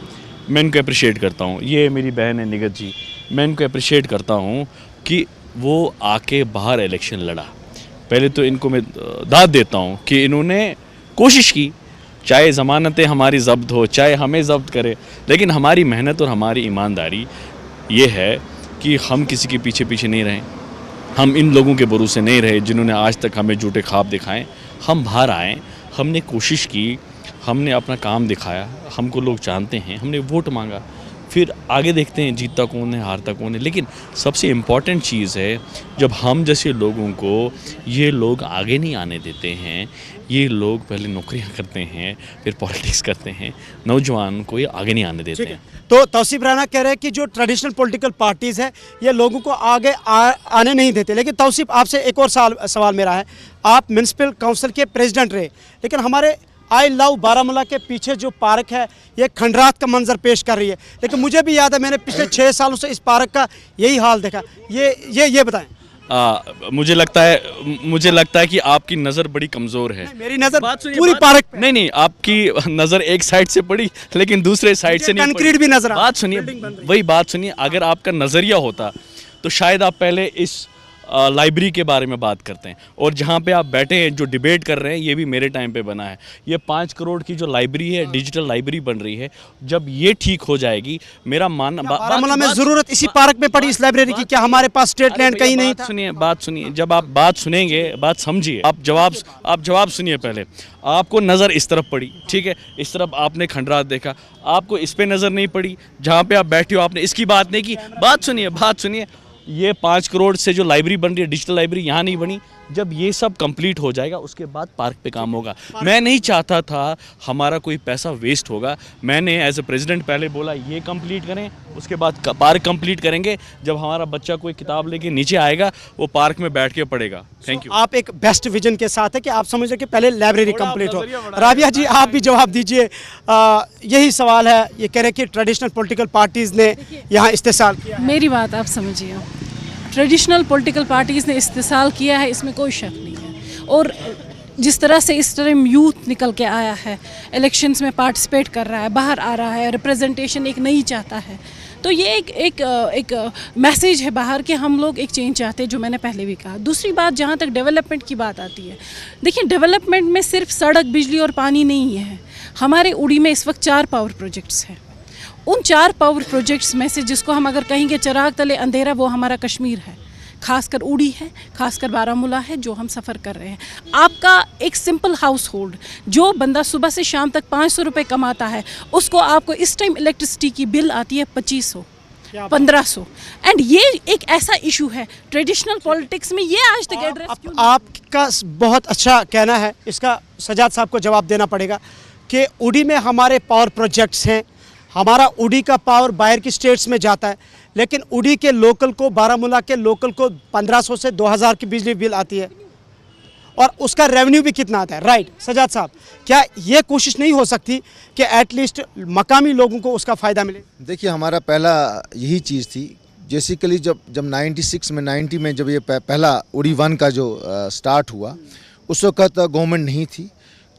मैं इनको अप्रिशिएट करता हूँ। ये मेरी बहन है निगत जी, मैं इनको अप्रिशिएट करता हूँ कि वो आके बाहर इलेक्शन लड़ा। पहले तो इनको मैं दाद देता हूँ कि इन्होंने कोशिश की, चाहे ज़मानतें हमारी जब्त हो, चाहे हमें जब्त करे, लेकिन हमारी मेहनत और हमारी ईमानदारी ये है कि हम किसी के पीछे नहीं रहें। हम इन लोगों के भरोसे नहीं रहे जिन्होंने आज तक हमें झूठे ख्वाब दिखाएं। हम बाहर आए, हमने कोशिश की, हमने अपना काम दिखाया, हमको लोग जानते हैं, हमने वोट मांगा, फिर आगे देखते हैं जीतता कौन है, हारता कौन है। लेकिन सबसे इम्पॉर्टेंट चीज़ है, जब हम जैसे लोगों को ये लोग आगे नहीं आने देते हैं, ये लोग पहले नौकरियां करते हैं, फिर पॉलिटिक्स करते हैं, नौजवान को ये आगे नहीं आने देते हैं। तो तौसीफ राना कह रहे हैं कि जो ट्रेडिशनल पॉलिटिकल पार्टीज़ है ये लोगों को आगे आने नहीं देते। लेकिन तौसीफ, आपसे एक और सवाल मेरा है, आप म्यूनसिपल काउंसिल के प्रेसिडेंट रहे, लेकिन हमारे आई लव बारामूला के पीछे जो पार्क है ये खंडरात का मंजर पेश कर रही है। लेकिन मुझे भी याद है, मैंने पिछले 6 सालों से इस पार्क का यही हाल देखा। ये बताएं। मुझे लगता है कि आपकी नज़र बड़ी कमज़ोर है। मेरी नज़र पूरी पार्क पे। नहीं, आपकी नज़र एक साइड से पड़ी लेकिन दूसरे साइड से नहीं पड़ी। कंक्रीट भी नजर। बात सुनिए, वही बात सुनिए। अगर आपका नज़रिया होता तो शायद आप पहले इस लाइब्रेरी के बारे में बात करते हैं। और जहाँ पे आप बैठे हैं, जो डिबेट कर रहे हैं, ये भी मेरे टाइम पे बना है। ये 5 करोड़ की जो लाइब्रेरी है, डिजिटल लाइब्रेरी बन रही है, जब ये ठीक हो जाएगी, मेरा मानना, बारामूला में ज़रूरत इसी पार्क में पड़ी इस लाइब्रेरी की, क्या हमारे पास स्टेट लैंड कहीं नहीं था? बात सुनिए, जब आप बात सुनेंगे, बात समझिए, आप जवाब सुनिए। पहले आपको नज़र इस तरफ पड़ी, ठीक है, इस तरफ आपने खंडरात देखा, आपको इस पे नज़र नहीं पड़ी, जहाँ पे आप बैठे हो आपने इसकी बात नहीं की। बात सुनिए। ये 5 करोड़ से जो लाइब्रेरी बन रही है, डिजिटल लाइब्रेरी, यहाँ नहीं बनी, जब ये सब कंप्लीट हो जाएगा उसके बाद पार्क पे काम होगा। मैं नहीं चाहता था हमारा कोई पैसा वेस्ट होगा। मैंने एज ए प्रेसिडेंट पहले बोला ये कंप्लीट करें, उसके बाद पार्क कंप्लीट करेंगे। जब हमारा बच्चा कोई किताब लेके नीचे आएगा वो पार्क में बैठ के पढ़ेगा। Thank you. आप एक बेस्ट विजन के साथ है कि आप समझ रहे कि पहले लाइब्रेरी कंप्लीट हो। राबिया जी आप भी जवाब दीजिए। यही सवाल है, ये कह रहे हैं कि ट्रेडिशनल पॉलिटिकल पार्टीज़ ने यहाँ इस्तेसाल किया। मेरी बात आप समझिए, ट्रेडिशनल पॉलिटिकल पार्टीज़ ने इस्तेसाल किया है, इसमें कोई शक नहीं है। और जिस तरह से इस टाइम यूथ निकल के आया है, इलेक्शंस में पार्टिसिपेट कर रहा है, बाहर आ रहा है, रिप्रेजेंटेशन एक नई चाहता है, तो ये एक मैसेज है बाहर कि हम लोग एक चेंज चाहते हैं, जो मैंने पहले भी कहा। दूसरी बात, जहाँ तक डेवलपमेंट की बात आती है, देखिए डेवलपमेंट में सिर्फ सड़क, बिजली और पानी नहीं है। हमारे उड़ी में इस वक्त 4 पावर प्रोजेक्ट्स हैं। उन 4 पावर प्रोजेक्ट्स में से जिसको हम अगर कहेंगे चिराग तले अंधेरा, वो हमारा कश्मीर है, खासकर उड़ी है, खासकर बारामूला है, जो हम सफ़र कर रहे हैं। आपका एक सिंपल हाउस होल्ड, जो बंदा सुबह से शाम तक 500 रुपये कमाता है, उसको आपको इस टाइम इलेक्ट्रिसिटी की बिल आती है 2500, 1500। एंड ये एक ऐसा इशू है ट्रेडिशनल पॉलिटिक्स में, ये आज तक एड्रेस क्यों नहीं? आपका बहुत अच्छा कहना है, इसका सजाद साहब को जवाब देना पड़ेगा कि उड़ी में हमारे पावर प्रोजेक्ट्स हैं, हमारा उड़ी का पावर बाहर की स्टेट्स में जाता है, लेकिन उड़ी के लोकल को, बारामूला के लोकल को 1500 से 2000 की बिजली बिल आती है, और उसका रेवेन्यू भी कितना आता है। राइट सजाद साहब, क्या ये कोशिश नहीं हो सकती कि एटलीस्ट मकामी लोगों को उसका फ़ायदा मिले? देखिए हमारा पहला यही चीज़ थी। बेसिकली जब 96 में 90 में जब ये पहला उड़ी 1 का जो स्टार्ट हुआ, उस वक्त गवर्नमेंट नहीं थी,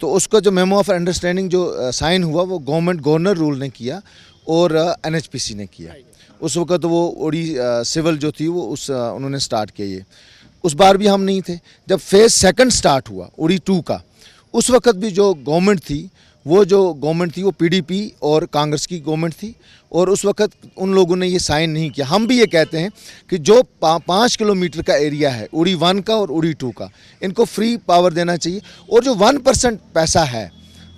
तो उसका जो मेमो ऑफ अंडरस्टैंडिंग जो साइन हुआ वो गवर्नर रूल ने किया और NHPC ने किया। उस वक्त वो उड़ी सिविल जो थी वो उन्होंने स्टार्ट किया। ये उस बार भी हम नहीं थे। जब फेज़ 2 स्टार्ट हुआ उड़ी 2 का, उस वक्त भी जो गवर्नमेंट थी वो PDP और कांग्रेस की गवर्नमेंट थी, और उस वक्त उन लोगों ने ये साइन नहीं किया। हम भी ये कहते हैं कि जो 5 किलोमीटर का एरिया है उड़ी 1 का और उड़ी 2 का, इनको फ्री पावर देना चाहिए, और जो 1% पैसा है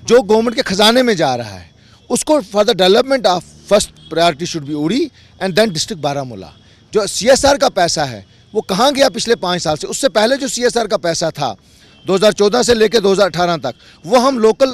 जो गवर्नमेंट के ख़जाने में जा रहा है, उसको for the development of first priority should be उड़ी एंड देन डिस्ट्रिक्ट बारामूला। जो CSR का पैसा है वो कहाँ गया पिछले 5 साल से? उससे पहले जो CSR का पैसा था 2014 से लेकर 2018 तक, वो हम लोकल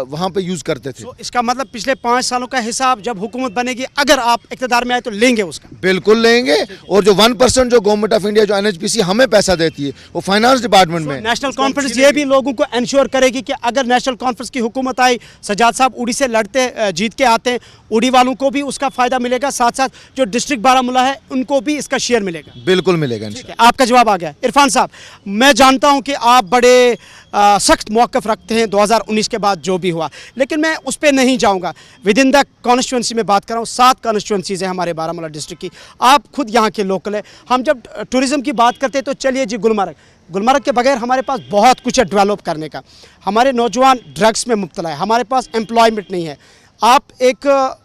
वहाँ पे यूज़ करते थे। तो इसका मतलब पिछले 5 सालों का हिसाब जब हुकूमत बनेगी, अगर आप इक़्तिदार में आए तो लेंगे उसका? बिल्कुल लेंगे। और जो 1% जो गवर्नमेंट ऑफ इंडिया जो NHPC हमें पैसा देती है वो फाइनेंस डिपार्टमेंट में। नेशनल कॉन्फ्रेंस ये भी लोगों को इंश्योर करेगी कि अगर नेशनल कॉन्फ्रेंस की हुकूमत आई, सजाद साहब उड़ी से लड़ते जीत के आते हैं, उड़ी वालों को भी उसका फ़ायदा मिलेगा, साथ साथ जो डिस्ट्रिक्ट बारामूला है उनको भी इसका शेयर मिलेगा? बिल्कुल मिलेगा। आपका जवाब आ गया। इरफान साहब, मैं जानता हूँ कि आप बड़े सख्त मौक़िफ़ रखते हैं 2019 के बाद जो भी हुआ, लेकिन मैं उस पर नहीं जाऊँगा। विद इन द कॉन्स्टिट्यूंसी में बात कर रहा हूँ, 7 कॉन्स्टिट्यूंसीज़ हैं हमारे बारामूला डिस्ट्रिक्ट की। आप खुद यहाँ के लोकल हैं। हम जब टूरिज़म की बात करते हैं तो चलिए जी गुलमर्ग के बगैर हमारे पास बहुत कुछ है डेवलप करने का। हमारे नौजवान ड्रग्स में मुब्तला है, हमारे पास एम्प्लॉयमेंट नहीं है। आप एक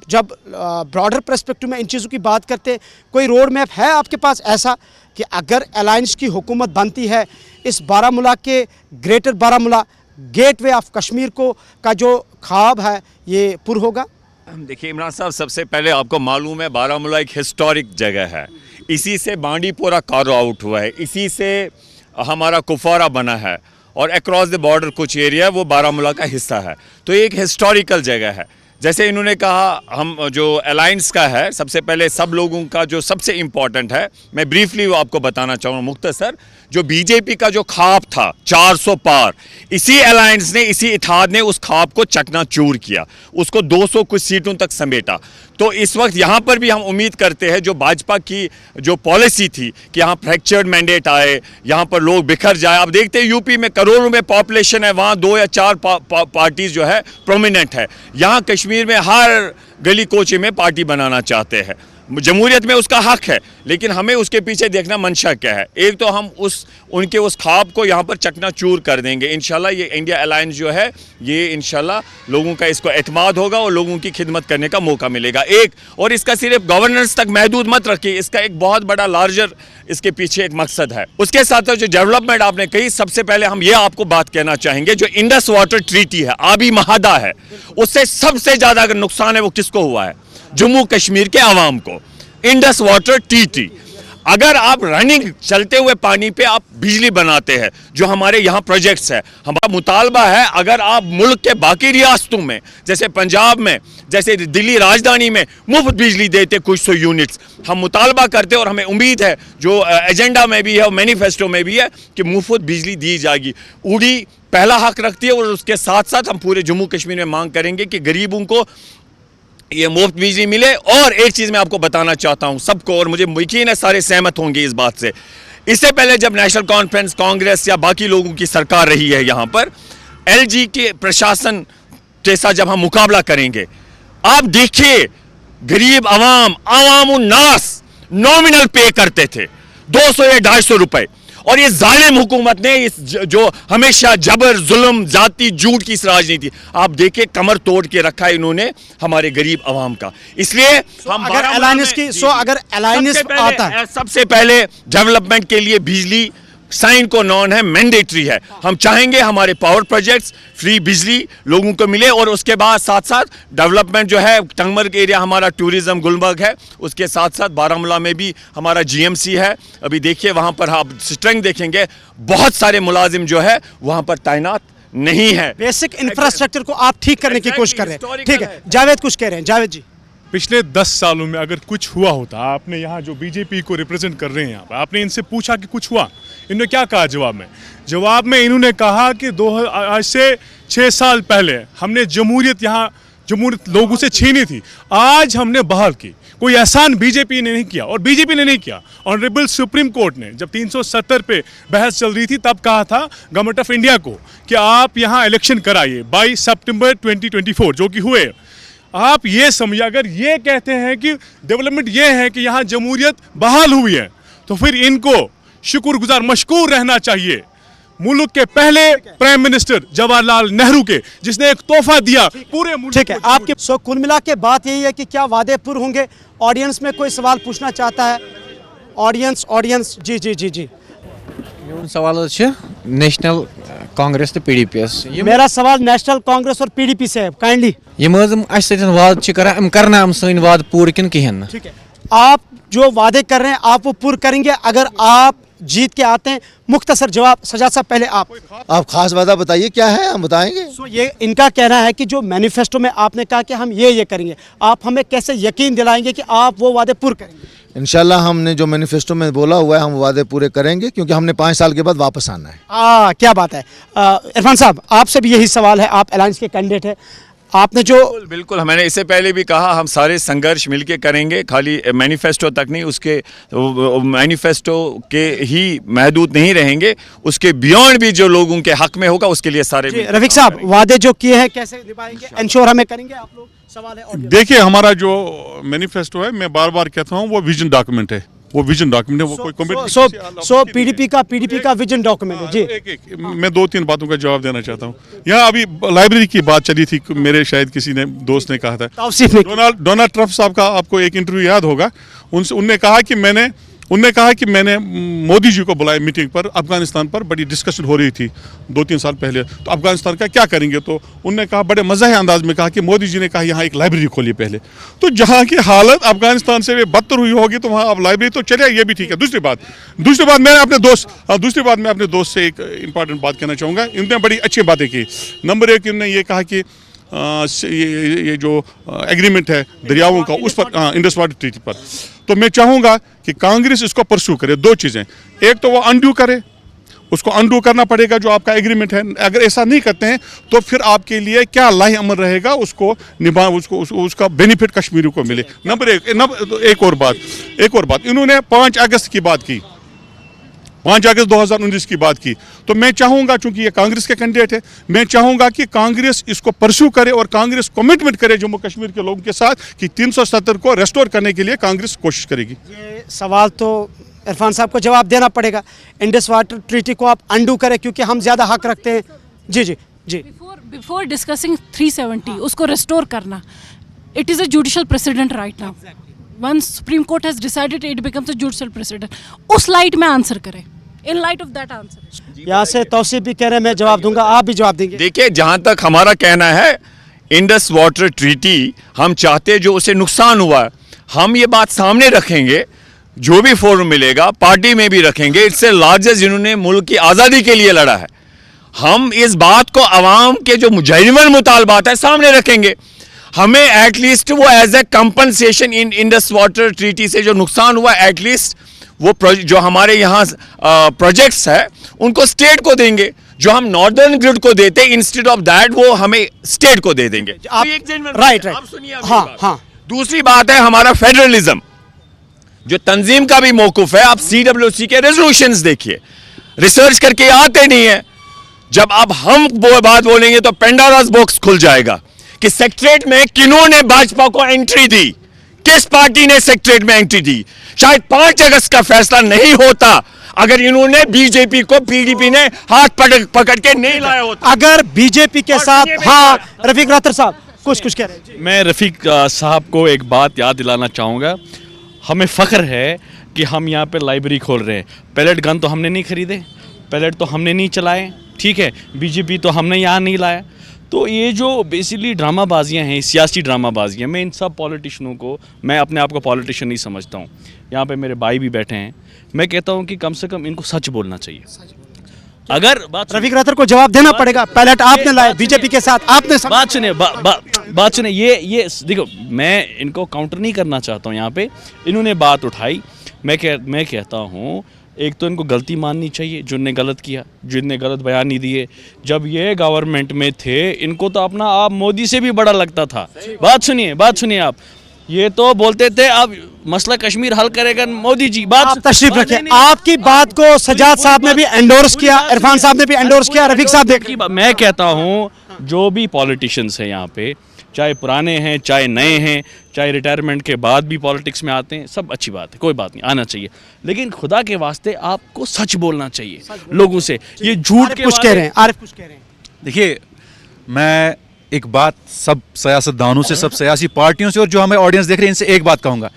जब ब्रॉडर पर्सपेक्टिव में इन चीज़ों की बात करते हैं, कोई रोड मैप है आपके पास ऐसा कि अगर अलायंस की हुकूमत बनती है, इस बारामूला के greater Baramulla gateway of Kashmir को का जो ख्वाब है ये पूरा होगा? देखिए इमरान साहब, सबसे पहले आपको मालूम है बारामूला एक हिस्टोरिक जगह है। इसी से बांडीपोरा कार्व आउट हुआ है, इसी से हमारा कुफवारा बना है, और अक्रॉस द बॉर्डर कुछ एरिया वो बारामूला का हिस्सा है। तो एक हिस्टोरिकल जगह है। जैसे इन्होंने कहा, हम जो अलायंस का है, सबसे पहले सब लोगों का जो सबसे इम्पॉर्टेंट है, मैं ब्रीफली वो आपको बताना चाहूँगा मुख्तसर। जो बीजेपी का जो ख्वाब था 400 पार, इसी अलायंस ने, इसी इत्तेहाद ने उस ख्वाब को चकनाचूर किया, उसको 200 कुछ सीटों तक समेटा। तो इस वक्त यहाँ पर भी हम उम्मीद करते हैं जो भाजपा की जो पॉलिसी थी कि यहाँ फ्रैक्चर्ड मैंडेट आए, यहाँ पर लोग बिखर जाए। आप देखते हैं यूपी में करोड़ों में पॉपुलेशन है, वहाँ 2 या 4 पार्टीज जो है प्रोमिनेंट है। यहाँ कश्मीर में हर गली कोचे में पार्टी बनाना चाहते हैं। जमहूरियत में उसका हक है, लेकिन हमें उसके पीछे देखना मंशा क्या है। एक तो हम उनके उस ख्वाब को यहाँ पर चकनाचूर कर देंगे इंशाल्लाह। ये इंडिया अलायंस जो है ये इंशाल्लाह लोगों का इसको एतमाद होगा और लोगों की खिदमत करने का मौका मिलेगा। एक और इसका सिर्फ गवर्नेंस तक महदूद मत रखिए, इसका एक बहुत बड़ा लार्जर इसके पीछे एक मकसद है। उसके साथ जो डेवलपमेंट आपने कही, सबसे पहले हम ये आपको बात कहना चाहेंगे, जो इंडस वाटर ट्रीटी है, आबी महादा है, उससे सबसे ज़्यादा अगर नुकसान है वो किसको हुआ है? जम्मू कश्मीर के आवाम को। इंडस वाटर ट्रीटी अगर आप रनिंग चलते हुए पानी पे आप बिजली बनाते हैं, जो हमारे यहाँ प्रोजेक्ट्स है, हमारा मुतालबा है अगर आप मुल्क के बाकी रियासतों में जैसे पंजाब में, जैसे दिल्ली राजधानी में मुफ्त बिजली देते कुछ 100 यूनिट्स, हम मुतालबा करते और हमें उम्मीद है जो एजेंडा में भी है और मैनिफेस्टो में भी है कि मुफ्त बिजली दी जाएगी। उड़ी पहला हक रखती है और उसके साथ साथ हम पूरे जम्मू कश्मीर में मांग करेंगे कि गरीबों को ये मुफ्त बिजली मिले। और एक चीज़ मैं आपको बताना चाहता हूँ सबको, और मुझे यकीन है सारे सहमत होंगे इस बात से, इससे पहले जब नेशनल कॉन्फ्रेंस, कांग्रेस या बाकी लोगों की सरकार रही है यहाँ पर, एलजी के प्रशासन के साथ जब हम मुकाबला करेंगे, आप देखिए गरीब आवाम उन्नास नॉमिनल पे करते थे 200 या 250 रुपए, और ये जालिम हुकूमत ने इस जो हमेशा जबर जुल्म जाति झूठ की इस राजनीति, आप देखिए कमर तोड़ के रखा है इन्होंने हमारे गरीब आवाम का। इसलिए हम अगर अलायंस की अगर अलायंस आता है, सबसे पहले डेवलपमेंट के लिए बिजली साइन को नॉन है, मैंडेटरी है। हम चाहेंगे हमारे पावर प्रोजेक्ट्स फ्री बिजली लोगों को मिले, और उसके बाद साथ साथ डेवलपमेंट जो है, टंगमर्ग एरिया हमारा टूरिज्म गुलमर्ग है, उसके साथ साथ बारामूला में भी हमारा जीएमसी है। अभी देखिए वहाँ पर आप स्ट्रेंथ देखेंगे, बहुत सारे मुलाजिम जो है वहाँ पर तैनात नहीं है। बेसिक इंफ्रास्ट्रक्चर को आप ठीक करने की कोशिश कर रहे हैं। ठीक है, जावेद कुछ कह रहे हैं। जावेद जी, पिछले 10 सालों में अगर कुछ हुआ होता, आपने यहाँ जो बीजेपी को रिप्रेजेंट कर रहे हैं यहाँ पर, आपने इनसे पूछा कि कुछ हुआ, इन्होंने क्या कहा जवाब में इन्होंने कहा कि आज से 6 साल पहले हमने जमहूरियत लोगों से छीनी थी, आज हमने बहाल की। कोई एहसान बीजेपी ने नहीं किया, और बीजेपी ने नहीं किया। ऑनरेबल सुप्रीम कोर्ट ने जब 370 पे बहस चल रही थी तब कहा था गवर्नमेंट ऑफ इंडिया को कि आप यहाँ इलेक्शन कराइए 22 सितंबर 2024, जो कि हुए। आप ये समझिए, अगर ये कहते हैं कि डेवलपमेंट ये है कि यहाँ जमहूरियत बहाल हुई है, तो फिर इनको शुक्रगुजार मशकूर रहना चाहिए मुल्क के पहले प्राइम मिनिस्टर जवाहरलाल नेहरू के, जिसने एक तोहफा दिया पूरे मुल्क। ठीक है, आपके कुल मिला के बात यही है कि क्या वादे पूरे होंगे? ऑडियंस में कोई सवाल पूछना चाहता है? ऑडियंस जी जी जी जी मेरा सवाल नेशनल कांग्रेस तो पीडीपी। मेरा सवाल नेशनल कांग्रेस और पीडीपी से है, काइंडली। वाद करना सन वाद पूरे किन कहें। ठीक है, आप जो वादे कर रहे हैं आप वो पूरे करेंगे अगर आप जीत के आते हैं? मुख्तसर जवाब सजाद साहब, पहले आप खास वादा बताइए क्या है, हम बताएंगे। ये इनका कहना है कि जो मैनिफेस्टो में आपने कहा कि हम ये करेंगे, आप हमें कैसे यकीन दिलाएंगे कि आप वो वादे पूरे करेंगे? इंशाल्लाह हमने जो मैनिफेस्टो में बोला हुआ है हम वादे पूरे करेंगे, क्योंकि हमने 5 साल के बाद वापस आना है। क्या बात है। इरफान साहब, आपसे भी यही सवाल है, आप अलायंस के कैंडिडेट हैं, आपने जो बिल्कुल मैंने इससे पहले भी कहा हम सारे संघर्ष मिलके करेंगे, खाली मैनिफेस्टो तक नहीं, उसके मैनिफेस्टो के ही महदूद नहीं रहेंगे, उसके बियॉन्ड भी जो लोगों के हक में होगा उसके लिए सारे। रफीक साहब, वादे जो किए हैं कैसे निभाएंगे? इंश्योर हमें करेंगे आप लोग? सवाल है। देखिए हमारा जो मैनिफेस्टो है, मैं बार बार कहता हूँ वो विजन डॉक्यूमेंट है, वो विजन डॉक्यूमेंट है, वो कोई कमिटमेंट। पीडीपी का विजन डॉक्यूमेंट है जी। मैं 2-3 बातों का जवाब देना चाहता हूँ। यहाँ अभी लाइब्रेरी की बात चली थी, मेरे शायद किसी ने दोस्त ने कहा था, डोनाल्ड ट्रंप साहब का आपको एक इंटरव्यू याद होगा, उनने कहा कि मैंने मोदी जी को बुलाया मीटिंग पर, अफगानिस्तान पर बड़ी डिस्कशन हो रही थी 2-3 साल पहले, तो अफगानिस्तान का क्या करेंगे, तो उन्होंने कहा बड़े मज़ाही अंदाज में कहा कि मोदी जी ने कहा यहाँ एक लाइब्रेरी खोलिए पहले। तो जहाँ की हालत अफगानिस्तान से बदतर हुई होगी तो वहाँ अब लाइब्रेरी तो चले, ये भी ठीक है। दूसरी बात मैं अपने दोस्त से एक इंपॉर्टेंट बात कहना चाहूँगा। इनने बड़ी अच्छी बातें की। नंबर 1, इन्होंने ये कहा कि ये जो एग्रीमेंट है दरियाओं का, उस पर इंडस वाटर ट्रीटी पर, तो मैं चाहूँगा कि कांग्रेस इसको परस्यू करे। 2 चीज़ें, एक तो वो अनडू करे, उसको अनडू करना पड़ेगा जो आपका एग्रीमेंट है। अगर ऐसा नहीं करते हैं तो फिर आपके लिए क्या लाही अमल रहेगा, उसको उसका बेनिफिट कश्मीरियों को मिले। नंबर 1। एक और बात, इन्होंने 5 अगस्त की बात की, 5 अगस्त 2019 की बात की। तो मैं चाहूँगा, चूंकि ये कांग्रेस के कैंडिडेट है, मैं चाहूँगा कि कांग्रेस इसको परस्यू करे और कांग्रेस कमिटमेंट करे जम्मू कश्मीर के लोगों के साथ कि 370 को रेस्टोर करने के लिए कांग्रेस कोशिश करेगी। ये सवाल तो इरफान साहब को जवाब देना पड़ेगा। इंडस वाटर ट्रीटी को आप अंडू करें क्योंकि हम ज़्यादा हक रखते हैं। जी। बिफोर डिस्कसिंग 370 उसको रेस्टोर करना, it is a judicial president right now. Once Supreme Court has decided, it becomes a judicial precedent. उस लाइट में आंसर करें, in light of that answer. यहाँ से तौसीफ भी कह रहे हैं, मैं जवाब दूंगा, आप भी जवाब देंगे। देखिए, जहाँ तक हमारा कहना है, इंडस वाटर ट्रीटी हम चाहते जो उसे नुकसान हुआ, हम ये बात सामने रखेंगे जो भी फोरम मिलेगा पार्टी में भी रखेंगे। इट्स ए लार्जेस्ट जिन्होंने मुल्क की आज़ादी के लिए लड़ा है। हम इस बात को अवाम के जो जेन्युइन मुतालबात है सामने रखेंगे। हमें एटलीस्ट वो as a compensation in Indus water treaty से जो नुकसान हुआ एटलीस्ट वो जो हमारे यहाँ प्रोजेक्ट्स है उनको स्टेट को देंगे। जो हम नॉर्दर्न ग्रिड को देते इंस्टेड ऑफ दैट वो हमें स्टेट को दे देंगे। राइट। हाँ हाँ। दूसरी बात है हमारा फेडरलिज्म, जो तंजीम का भी मौकूफ है। आप CWC के रेजोल्यूशंस देखिए, रिसर्च करके आते नहीं है। जब अब हम वो बात बोलेंगे तो पेंडोरास बॉक्स खुल जाएगा कि सेक्रेटरीट में किन्होंने भाजपा को एंट्री दी, किस पार्टी ने सेक्रेटरीट में एंट्री दी। शायद 5 अगस्त का फैसला नहीं होता अगर इन्होंने बीजेपी को PDP ने हाथ पकड़ के नहीं लाया होता। अगर बीजेपी के साथ, हाँ रफीक रातर साहब कुछ कह रहे हैं। मैं रफीक साहब को एक बात याद दिलाना चाहूँगा। हमें फ़ख्र है कि हम यहाँ पे लाइब्रेरी खोल रहे हैं। पैलेट गन तो हमने नहीं खरीदे, पैलेट तो हमने नहीं चलाए, ठीक है। बीजेपी तो हमने यहाँ नहीं लाया। तो ये जो बेसिकली ड्रामाबाजियाँ हैं, सियासी ड्रामाबाजियाँ, मैं इन सब पॉलिटिशियनों को, मैं अपने आप को पॉलिटिशियन नहीं समझता हूँ। यहाँ पे मेरे भाई भी बैठे हैं, मैं कहता हूँ कि कम से कम इनको सच बोलना चाहिए। अगर रफीक रातर को जवाब देना पड़ेगा, पैलेट आपने लाया बीजेपी के साथ, आपने बात सुनिए, बात सुनिए। ये देखो, मैं इनको काउंटर नहीं करना चाहता हूँ। यहाँ पे इन्होंने बात उठाई, मैं कहता हूँ एक तो इनको गलती माननी चाहिए जिनने गलत किया, जिनने गलत बयान नहीं दिए। जब ये गवर्नमेंट में थे इनको तो अपना आप मोदी से भी बड़ा लगता था। बात सुनिए आप, ये तो बोलते थे अब मसला कश्मीर हल करेगा मोदी जी। आप तशरीफ रखें। आपकी बात को सजाद साहब ने भी एंडोर्स किया, इरफान साहब ने भी एंडोर्स किया, रफीक साहब देखिए। मैं कहता हूँ जो भी पॉलिटिशियंस हैं यहाँ पे, चाहे पुराने हैं चाहे नए हैं, चाहे रिटायरमेंट के बाद भी पॉलिटिक्स में आते हैं, सब अच्छी बात है, कोई बात नहीं, आना चाहिए। लेकिन खुदा के वास्ते आपको सच बोलना चाहिए लोगों से। ये झूठ के कुछ कह रहे हैं, आरिफ कुछ कह रहे हैं। देखिए, मैं एक बात सब सियासतदानों से, सब सियासी पार्टियों से और जो हमें ऑडियंस देख रहे हैं इनसे एक बात कहूँगा,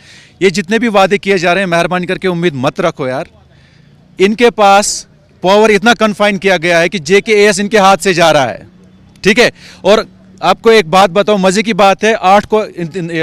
ये जितने भी वादे किए जा रहे हैं मेहरबानी करके उम्मीद मत रखो यार। इनके पास पावर इतना कन्फाइन किया गया है कि JKAS इनके हाथ से जा रहा है, ठीक है। और आपको एक बात बताओ, मजे की बात है, 8 को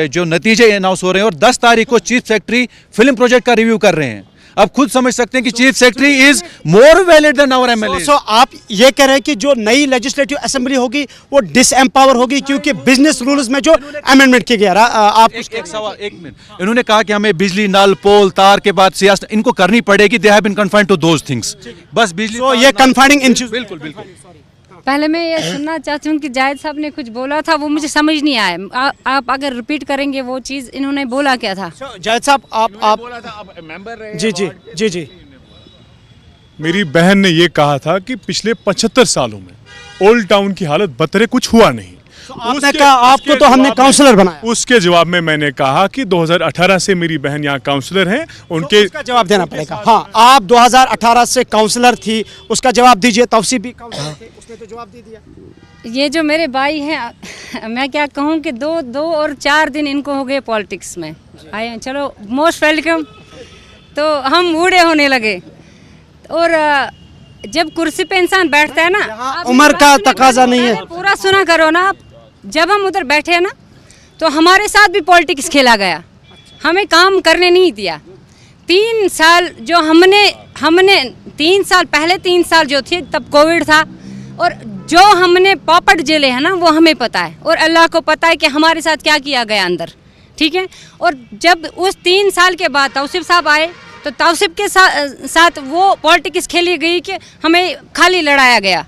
जो नतीजे अनाउंस हो रहे हैं और 10 तारीख को चीफ सेक्रेटरी फिल्म प्रोजेक्ट का रिव्यू कर रहे हैं। आप खुद समझ सकते हैं कि chief secretary is more valid than our MLA। So आप ये कह रहे हैं कि जो नई लेजिस्लेटिव असेंबली होगी वो डिसएम्पावर होगी क्योंकि बिजनेस रूल्स में जो अमेंडमेंट किया गया। आप एक सवाल, 1 मिनट। इन्होंने कहा कि हमें बिजली, नल, पोल, तार के बाद सियासत इनको करनी पड़ेगी। They have been confined to those things. बस बिजली, तो ये कन्फाइनिंग इश्यूज। बिल्कुल। पहले मैं ये सुनना चाहती हूँ कि जायद साहब ने कुछ बोला था, वो मुझे समझ नहीं आया। आप अगर रिपीट करेंगे वो चीज़ इन्होंने बोला क्या था? जायद साहब आप मेंबर रहे। जी। मेरी बहन ने ये कहा था कि पिछले 75 सालों में ओल्ड टाउन की हालत बदतरे कुछ हुआ नहीं। आपने कहा आपको तो हमने काउंसलर बनाया। उसके जवाब में मैंने कहा कि 2018 से मेरी बहन यहाँ काउंसलर हैं, उनके उसका जवाब देना पड़ेगा। हाँ, आप 2018 से काउंसलर थी, उसका जवाब दीजिए। तौसीफ भी काउंसलर थे, उसने तो जवाब दे दिया। ये जो मेरे भाई हैं, मैं क्या कहूँ कि 2 और 4 दिन इनको हो गए पॉलिटिक्स में आए हैं। चलो, मोस्ट वेलकम। तो हम बूढ़े होने लगे और जब कुर्सी पे इंसान बैठता है ना, उम्र का तकाजा नहीं है। पूरा सुना करो ना आप। जब हम उधर बैठे ना तो हमारे साथ भी पॉलिटिक्स खेला गया, हमें काम करने नहीं दिया। 3 साल जो हमने 3 साल पहले 3 साल जो थे तब कोविड था, और जो हमने पॉपट झेले हैं ना वो हमें पता है, और अल्लाह को पता है कि हमारे साथ क्या किया गया अंदर, ठीक है। और जब उस 3 साल के बाद तौसीफ साहब आए तो तौसीफ के साथ वो पॉलिटिक्स खेली गई कि हमें खाली लड़ाया गया,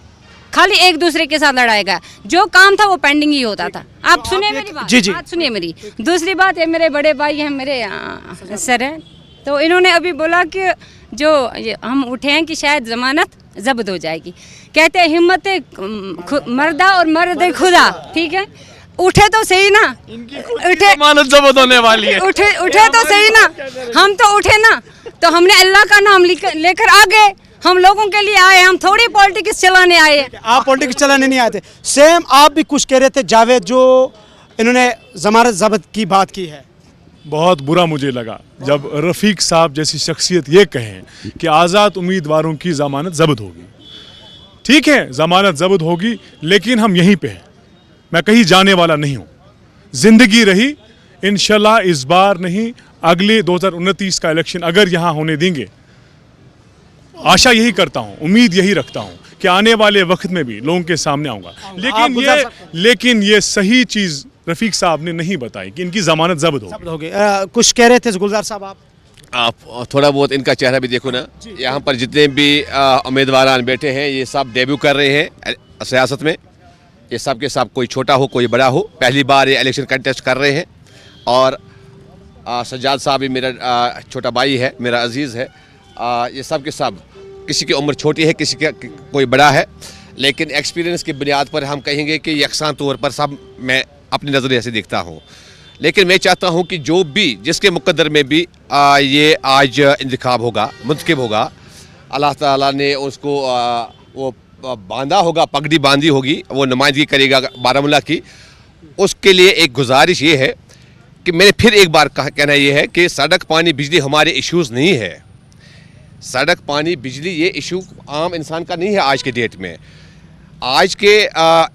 खाली एक दूसरे के साथ लड़ाया गया। जो काम था वो पेंडिंग ही होता था। आप सुनिए मेरी बात। जी। बात सुनिए मेरी। दूसरी बात, ये मेरे बड़े भाई हैं, मेरे सर हैं, तो इन्होंने अभी बोला कि जो हम उठे हैं कि शायद ज़मानत जब्त हो जाएगी। कहते हैं हिम्मत मर्दा और मर्द खुदा, ठीक है। उठे तो सही ना, उठे, ज़मानत जब्त होने वाली है। उठे तो सही ना, हम तो उठे ना, तो हमने अल्लाह का नाम लेकर आ गए। हम लोगों के लिए आए, हम थोड़ी पॉलिटिक्स चलाने आए। आप पॉलिटिक्स चलाने नहीं आए थे। सेम आप भी कुछ कह रहे थे जावेद, जो इन्होंने जमानत जब्त की बात की है। बहुत बुरा मुझे लगा जब रफ़ीक साहब जैसी शख्सियत ये कहें कि आज़ाद उम्मीदवारों की ज़मानत जब्त होगी। ठीक है, ज़मानत जब्त होगी, लेकिन हम यहीं पे हैं, मैं कहीं जाने वाला नहीं हूँ। ज़िंदगी रही, इंशाल्लाह इस बार नहीं अगले 2029 का इलेक्शन अगर यहाँ होने देंगे, आशा यही करता हूँ, उम्मीद यही रखता हूँ कि आने वाले वक्त में भी लोगों के सामने आऊँगा। लेकिन ये सही चीज़ रफ़ीक साहब ने नहीं बताई कि इनकी ज़मानत जब्त हो गई। कुछ कह रहे थे गुलजार साहब आप थोड़ा बहुत इनका चेहरा भी देखो ना। यहाँ पर जितने भी उम्मीदवार बैठे हैं ये सब डेब्यू कर रहे हैं सियासत में। ये सब के सब कोई छोटा हो कोई बड़ा हो, पहली बार ये इलेक्शन कंटेस्ट कर रहे हैं। और सज्जाद साहब भी मेरा छोटा भाई है, मेरा अजीज़ है। ये सब के सब किसी की उम्र छोटी है, किसी का कोई बड़ा है, लेकिन एक्सपीरियंस की बुनियाद पर हम कहेंगे कि यकसान तौर पर सब मैं अपने नज़रिए से देखता हूँ। लेकिन मैं चाहता हूँ कि जो भी जिसके मुकद्दर में भी ये आज इंतखाब होगा, मुंतखब होगा, अल्लाह ताला ने उसको वो बांधा होगा, पगड़ी बांधी होगी, वो नुमाइंदगी करेगा बारामूला की। उसके लिए एक गुजारिश ये है कि मैंने फिर एक बार कहना ये है कि सड़क, पानी, बिजली हमारे इश्यूज़ नहीं है। सड़क, पानी, बिजली ये इशू आम इंसान का नहीं है आज के डेट में। आज के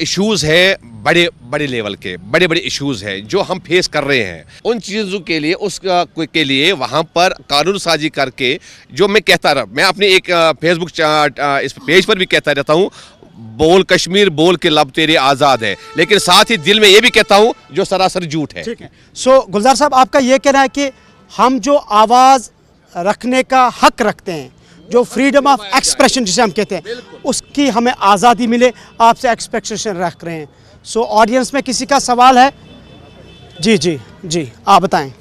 इश्यूज़ है बड़े बड़े लेवल के, बड़े बड़े इश्यूज़ हैं जो हम फेस कर रहे हैं। उन चीज़ों के लिए के लिए वहाँ पर कानून साजी करके, जो मैं कहता रहा, मैं अपने एक फेसबुक इस पेज पर भी कहता रहता हूँ, बोल कश्मीर बोल के लब तेरे आज़ाद है, लेकिन साथ ही दिल में ये भी कहता हूँ जो सरासर झूठ है। ठीक है। सो गुलजार साहब, आपका ये कहना है कि हम जो आवाज़ रखने का हक रखते हैं, जो फ्रीडम ऑफ एक्सप्रेशन जिसे हम कहते हैं, उसकी हमें आज़ादी मिले, आपसे एक्सपेक्टेशन रख रहे हैं। सो ऑडियंस में किसी का सवाल है? जी जी जी, आप बताएं।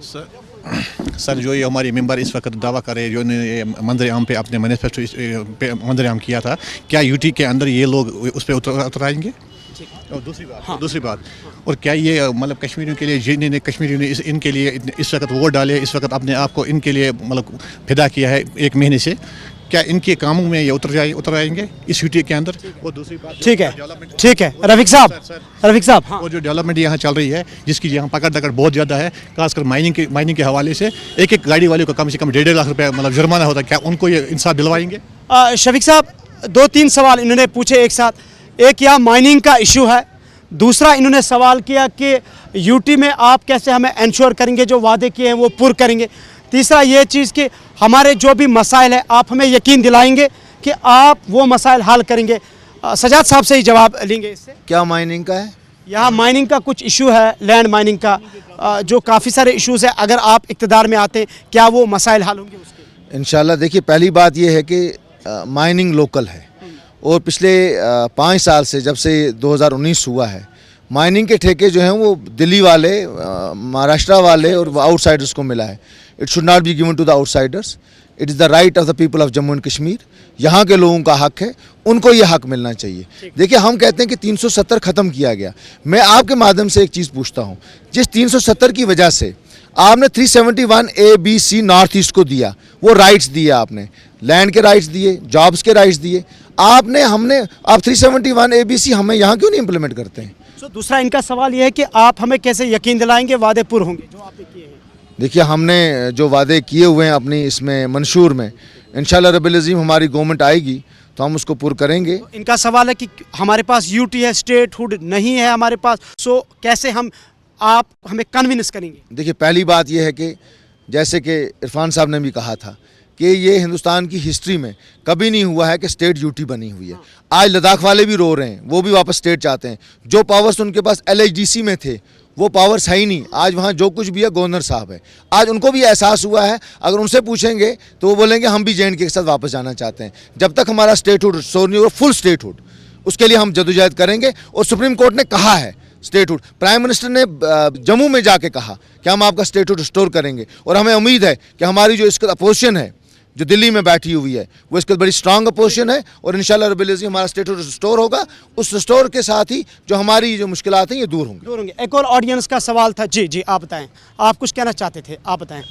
सर, जो ये हमारे मेंबर इस वक्त दावा कर रहे हैं, जो ने मंदिर आम पे अपने मैनिफेस्टो मंदिर आम किया था, क्या यूटी के अंदर ये लोग उस पर उतर आएंगे? और दूसरी बात, और क्या ये मतलब कश्मीरियों के लिए, जिन्होंने कश्मीरियों ने इनके लिए इस वक्त वोट डाले, इस वक्त अपने आप को इनके लिए मतलब फिदा किया है 1 महीने से, क्या इनके कामों में ये उतर आएंगे इस यूटी के अंदर? और दूसरी बात, ठीक है रफीक साहब, और जो डेवलपमेंट यहाँ चल रही है, जिसकी यहाँ पकड़ दकड़ बहुत ज़्यादा है, खासकर माइनिंग के हवाले से, एक गाड़ी वाले को कम से कम 1.5 लाख रुपये मतलब जुर्माना होता है, क्या उनको ये इंसाफ दिलवाएंगे? शफीक साहब, 2-3 सवाल इन्होंने पूछे एक साथ। एक यहाँ माइनिंग का इशू है, दूसरा इन्होंने सवाल किया कि यूटी में आप कैसे हमें इंश्योर करेंगे जो वादे किए हैं वो पूरे करेंगे। तीसरा ये चीज़ कि हमारे जो भी मसाइल है आप हमें यकीन दिलाएंगे कि आप वो मसाइल हल करेंगे। सजाद साहब से ही जवाब लेंगे इससे। क्या माइनिंग का है? यहाँ माइनिंग का कुछ इशू है, लैंड माइनिंग का, जो काफ़ी सारे इश्यूज़ है। अगर आप इक़्तिदार में आते हैं, क्या वो मसाइल हल होंगे उसके? इंशाल्लाह। देखिए, पहली बात ये है कि माइनिंग लोकल है, और पिछले 5 साल से, जब से 2019 हुआ है, माइनिंग के ठेके जो हैं वो दिल्ली वाले, महाराष्ट्र वाले और आउटसाइडर्स को मिला है। It should not be given to the outsiders, it is the right of the people of Jammu and Kashmir. यहाँ के लोगों का हक है, उनको ये हक मिलना चाहिए। देखिए, हम कहते हैं कि 370 ख़त्म किया गया। मैं आपके माध्यम से एक चीज़ पूछता हूँ, जिस 370 की वजह से आपने 371 ABC नॉर्थ ईस्ट को दिया, वो राइट्स दिए आपने, लैंड के राइट्स दिए, जॉब्स के राइट्स दिए हमने, आप 371 ABC हमें यहाँ क्यों नहीं इम्प्लीमेंट करते हैं? दूसरा इनका सवाल ये है कि आप हमें कैसे यकीन दिलाएंगे वादे पूरे होंगे जो आपने किए हैं? देखिए, हमने जो वादे किए हुए हैं अपनी इसमें मंशूर में, इंशाल्लाह रब्बिल अज़ीम हमारी गवर्नमेंट आएगी तो हम उसको पूरा करेंगे। तो इनका सवाल है कि हमारे पास यूटी है, स्टेटहुड नहीं है हमारे पास, सो कैसे आप हमें कन्विंस करेंगे? देखिए, पहली बात यह है कि जैसे कि इरफान साहब ने भी कहा था कि ये हिंदुस्तान की हिस्ट्री में कभी नहीं हुआ है कि स्टेट यूटी बनी हुई है। आज लद्दाख वाले भी रो रहे हैं, वो भी वापस स्टेट चाहते हैं। जो पावर्स उनके पास LHDC में थे वो पावर्स है ही नहीं। आज वहाँ जो कुछ भी है गवर्नर साहब है। आज उनको भी एहसास हुआ है, अगर उनसे पूछेंगे तो वो बोलेंगे हम भी JNK के साथ वापस जाना चाहते हैं। जब तक हमारा स्टेटहुड रिस्टोर नहीं होगा, फुल स्टेटहुड, उसके लिए हम जदोजहद करेंगे। और सुप्रीम कोर्ट ने कहा है स्टेटहुड, प्राइम मिनिस्टर ने जम्मू में जाके कहा कि हम आपका स्टेटहुड रिस्टोर करेंगे। और हमें उम्मीद है कि हमारी जो इसका अपोजिशन है जो दिल्ली में बैठी हुई है वो इसके बड़ी स्ट्रांग अपोजिशन है, और इंशाल्लाह रब्बिल अज़ीम हमारा स्टेटहुड रिस्टोर होगा। उस रिस्टोर के साथ ही जो हमारी जो मुश्किलात हैं ये दूर होंगी। एक और ऑडियंस का सवाल था। जी जी, आप बताएं, आप कुछ कहना चाहते थे, आप बताएं।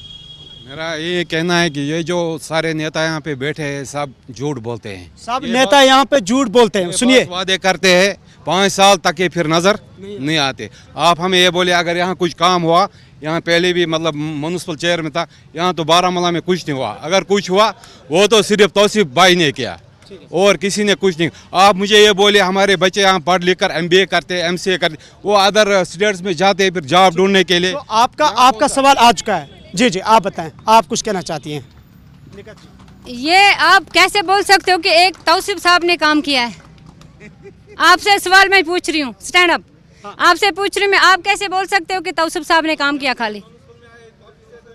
मेरा ये कहना है कि ये जो सारे नेता यहाँ पे बैठे हैं सब झूठ बोलते हैं। सब नेता यहाँ पे झूठ बोलते हैं। सुनिए, वादे करते हैं 5 साल तक ये फिर नजर नहीं आते। आप हमें ये बोले अगर यहाँ कुछ काम हुआ, यहाँ पहले भी मतलब म्यूनिसिपल चेयर में था, यहाँ तो बारामूला में कुछ नहीं हुआ। अगर कुछ हुआ वो तो सिर्फ तौसीफ भाई ने किया। और किसी ने कुछ नहीं। आप मुझे ये बोले हमारे बच्चे यहाँ पढ़ लिख कर MBA करते हैं, MCA करते, वो अदर स्टेट्स में जाते हैं फिर जॉब ढूंढने के लिए। तो आपका सवाल आ चुका है। जी आप बताएं, आप कुछ कहना चाहती हैं? ये आप कैसे बोल सकते हो कि एक तौसीफ साहब ने काम किया है? आपसे सवाल मैं पूछ रही हूँ, स्टैंड अप। आपसे पूछ रही हूँ मैं, आप कैसे बोल सकते हो कि तौसीफ साहब ने काम किया खाली?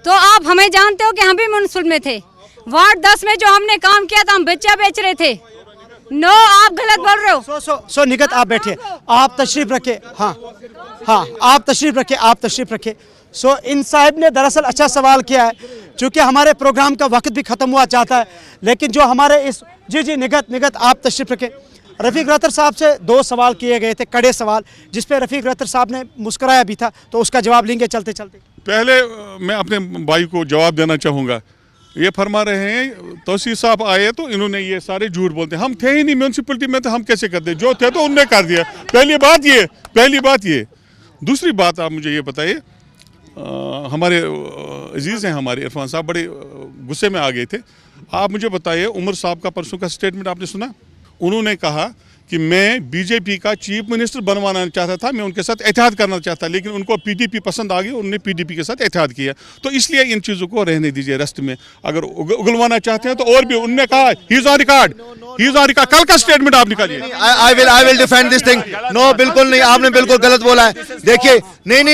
तो आप हमें जानते हो कि हम भी म्युनिसिपल में थे। वार्ड 10 में जो हमने काम किया था, हम बच्चा बेच रहे थे। नो, आप गलत बोल रहे हो। सो निगत, आप बैठिए, आप तशरीफ रखे। हाँ आप तशरीफ रखे। सो इन साहब ने दरअसल अच्छा सवाल किया है, चूँकि हमारे प्रोग्राम का वक्त भी ख़त्म हुआ चाहता है, लेकिन जो हमारे इस जी निगत आप तशरीफ रखें। रफ़ीक रत्तर साहब से 2 सवाल किए गए थे, कड़े सवाल, जिस पे रफ़ीक रत्तर साहब ने मुस्कराया भी था, तो उसका जवाब लेंगे चलते चलते। पहले मैं अपने भाई को जवाब देना चाहूँगा। ये फरमा रहे हैं तौसीफ साहब आए तो इन्होंने ये सारे झूठ बोलते हैं। हम थे ही नहीं म्यूनसिपलिटी में, तो हम कैसे कर दे? जो थे तो उनने कर दिया। पहली बात ये। दूसरी बात आप मुझे ये बताइए, हमारे अजीज़ हैं हमारे इरफान साहब बड़े गुस्से में आ गए थे। आप मुझे बताइए, उमर साहब का परसों का स्टेटमेंट आपने सुना? उन्होंने कहा कि मैं बीजेपी का चीफ मिनिस्टर बनवाना चाहता था, मैं उनके साथ इत्तेहाद करना चाहता, लेकिन उनको पीडीपी पसंद आ गई, उन्होंने पीडीपी के साथ इत्तेहाद किया। तो इसलिए इन चीज़ों को रहने दीजिए रस्त में। अगर उगलवाना चाहते हैं तो और भी, उन्होंने कहा ही इज ऑन रिकॉर्ड। कल का स्टेटमेंट आप निकालिए। I will defend this thing. No, बिल्कुल नहीं, आपने बिल्कुल गलत बोला है। देखिए, नहीं,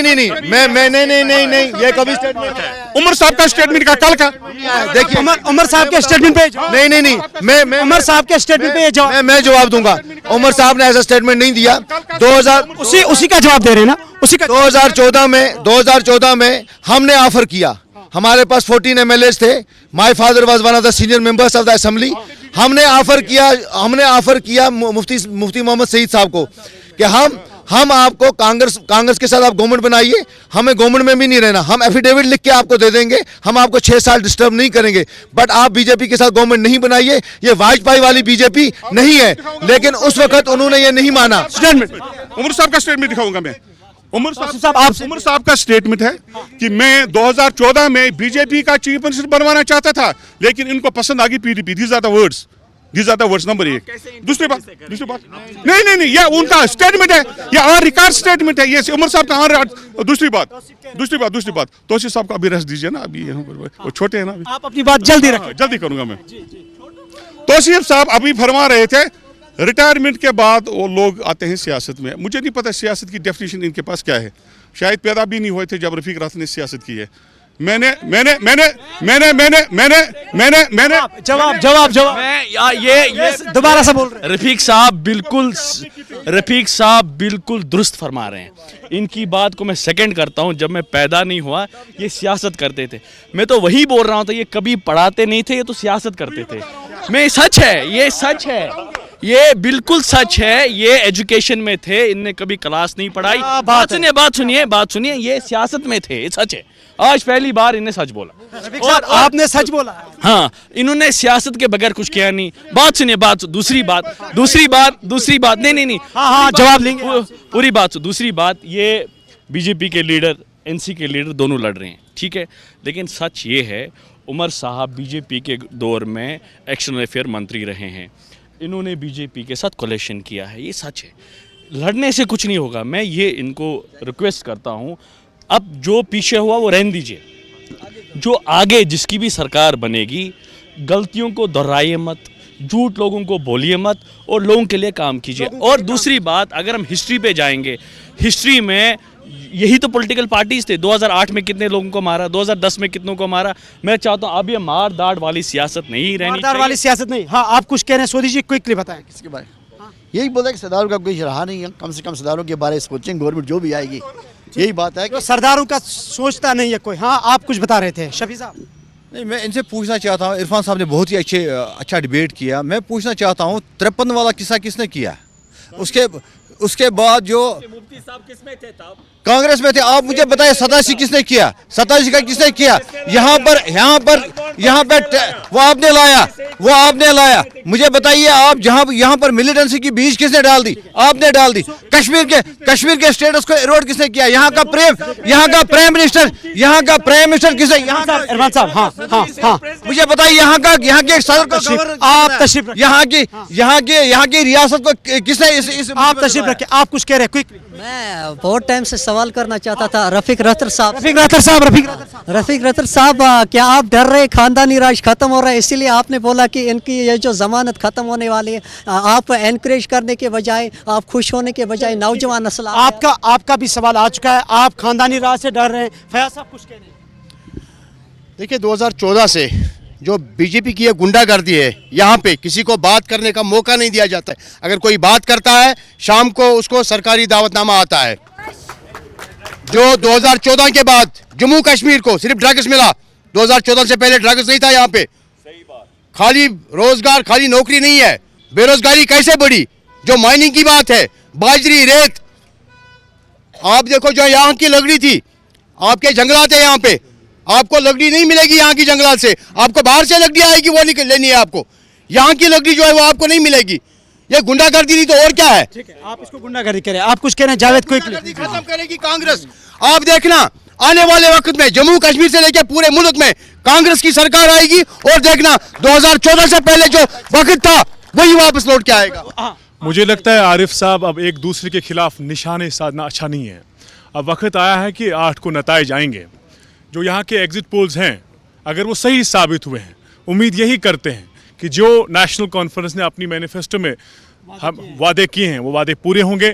ये कभी स्टेटमेंट उमर साहब का स्टेटमेंट का कल का देखिए, उमर साहब के स्टेटमेंट पे नहीं, मैं उमर साहब के स्टेटमेंट पे मैं जवाब दूंगा। उमर साहब ने ऐसा स्टेटमेंट नहीं दिया। 2000 उसी का जवाब दे रहे हैं ना, उसी का। 2014 में हमने ऑफर किया, हमारे पास 14 MLAs थे। My father was one of the senior members of the assembly. हमने ऑफर किया मुफ्ती मोहम्मद सईद साहब को कि हम आपको कांग्रेस के साथ आप गवर्नमेंट बनाइए, हमें गवर्नमेंट में भी नहीं रहना, हम एफिडेविट लिख के आपको दे देंगे, हम आपको 6 साल डिस्टर्ब नहीं करेंगे, बट आप बीजेपी के साथ गवर्नमेंट नहीं बनाइए। ये वाजपेयी वाली बीजेपी नहीं है, लेकिन उस वक्त उन्होंने ये नहीं माना। उमर साहब का स्टेटमेंट दिखाऊंगा मैं। उमर साहब का स्टेटमेंट है कि मैं 2014 में बीजेपी का चीफ मिनिस्टर बनवाना चाहता था, लेकिन इनको पसंद आ गई PDP. These are the words number 1। दूसरी बात नहीं, ये उनका स्टेटमेंट है, ये ऑन रिकॉर्ड स्टेटमेंट है, ये उमर साहब का ऑन। दूसरी बात तौसीफ साहब को अभी रेस्ट दीजिए ना, अभी वो छोटे हैं ना। आप अपनी बात जल्दी रखें। जल्दी करूंगा मैं। तौसीफ साहब अभी फरमा रहे थे रिटायरमेंट के बाद वो लोग आते हैं सियासत में। मुझे नहीं पता सियासत की डेफिनेशन इनके पास क्या है, शायद पैदा भी नहीं हुए थे जब रफीक रत्तर ने सियासत की है। मैंने जवाब ये दोबारा से बोल रहे हैं। रफीक साहब बिल्कुल दुरुस्त फरमा रहे हैं। इनकी बात को मैं सेकंड करता हूं। जब मैं पैदा नहीं हुआ ये सियासत करते थे, मैं तो वही बोल रहा हूं। तो ये कभी पढ़ाते नहीं थे, ये तो सियासत करते थे। मैं सच है, ये बिल्कुल सच है। ये एजुकेशन में थे, इनने कभी क्लास नहीं पढ़ाई। बात सुनिए, ये सियासत में थे, सच है। आज पहली बार इन्हें सच बोला। और आपने सच बोला। हाँ, इन्होंने सियासत के बगैर कुछ किया नहीं। बात सुनिए, दूसरी बात नहीं। हाँ, जवाब लेंगे पूरी बात। दूसरी बात, ये बीजेपी के लीडर, एनसी के लीडर दोनों लड़ रहे हैं, ठीक है, लेकिन सच ये है उमर साहब बीजेपी के दौर में एक्सटर्नल अफेयर मंत्री रहे हैं। इन्होंने बीजेपी के साथ कोलेशन किया है, ये सच है। लड़ने से कुछ नहीं होगा। मैं ये इनको रिक्वेस्ट करता हूँ, अब जो पीछे हुआ वो रहने दीजिए। जो आगे जिसकी भी सरकार बनेगी, गलतियों को दोहराइए मत, झूठ लोगों को बोलिए मत, और लोगों के लिए काम कीजिए। और दूसरी बात, अगर हम हिस्ट्री पे जाएंगे, हिस्ट्री में यही तो पॉलिटिकल पार्टीज थे। 2008 में कितने लोगों को मारा, 2010 में कितनों को मारा। मैं चाहता हूँ अब ये मार दाड़ वाली सियासत नहीं रहनी चाहिए। हाँ, आप कुछ कह रहे हैं, सोदी जी क्विकली बताएं। किसके बारे? यही बोला कि सरदारों का कोई रहा नहीं है, कम से कम सरदारों के बारे में सोचें, गवर्नमेंट जो भी आएगी। यही बात है कि सरदारों का सोचता नहीं है कोई। हाँ, आप कुछ बता रहे थे शफी साहब। नहीं, मैं इनसे पूछना चाहता हूँ, इरफान साहब ने बहुत ही अच्छा डिबेट किया। मैं पूछना चाहता हूँ 53 वाला किस्सा किसने किया? उसके बाद जो मुफ्ती साहब किसमें थे तब? कांग्रेस में थे। आप मुझे बताइए 87 किसने किया? 87 का किसने किया? यहाँ पर वो आपने लाया। मुझे बताइए, आप यहाँ पर मिलिटेंसी की बीज किसने डाल दी? आपने डाल दी। कश्मीर के स्टेटस को इरोड किसने किया? यहाँ का प्राइम मिनिस्टर किसने? इरफान साहब, हाँ, मुझे बताइए यहाँ के सदर को गवर्नर आप तशरीफ रखिए। यहाँ की रियासत को किसने इस आप तशरीफ रखिए, आप कुछ कह रहे हैं क्विकली। मैं बहुत टाइम से सवाल करना चाहता था रफ़ीक रतर साहब। रफ़ीक रतर साहब, क्या आप डर रहे खानदानी राज खत्म हो रहा है इसीलिए आपने बोला कि इनकी ये जो जमानत खत्म होने वाली है, आप एनकरेज करने के बजाय, आप खुश होने के बजाय नौजवान नस्ल आपका भी सवाल आ चुका है, आप खानदानी राज से डर रहे हैं। फयाज साहब कुछ कह रहे हैं। देखिए 2014 से जो बीजेपी की ये गुंडागर्दी है, यहाँ पे किसी को बात करने का मौका नहीं दिया जाता है। अगर कोई बात करता है शाम को उसको सरकारी दावतनामा आता है। जो 2014 के बाद जम्मू कश्मीर को सिर्फ ड्रग्स मिला, 2014 से पहले ड्रग्स नहीं था यहाँ पे। खाली रोजगार, खाली नौकरी नहीं है, बेरोजगारी कैसे बढ़ी। जो माइनिंग की बात है, बाजरी, रेत, आप देखो जो यहाँ की लकड़ी थी, आपके जंगलात है यहाँ पे, आपको लकड़ी नहीं मिलेगी यहाँ की जंगलात से, आपको बाहर से लकड़ी आएगी, वो लेनी है आपको। यहाँ की लकड़ी जो है वो आपको नहीं मिलेगी। ये गुंडागर्दी नहीं तो और क्या है। ठीक है, आप इसको गुंडागर्दी करें। आप कुछ कह रहे हैं जावेद को खत्म करेगी कांग्रेस। आप देखना आने वाले वक्त में जम्मू कश्मीर से लेकर पूरे मुल्क में कांग्रेस की सरकार आएगी, और देखना 2014 से पहले जो वक्त था वही वापस लौट के आएगा। मुझे लगता है आरिफ साहब अब एक दूसरे के खिलाफ निशाने साधना अच्छा नहीं है। अब वक्त आया है कि 8 को नताइज आएंगे। जो यहाँ के एग्जिट पोल्स हैं, अगर वो सही साबित हुए हैं, उम्मीद यही करते हैं कि जो नेशनल कॉन्फ्रेंस ने अपनी मैनिफेस्टो में हम वादे किए हैं वो वादे पूरे होंगे।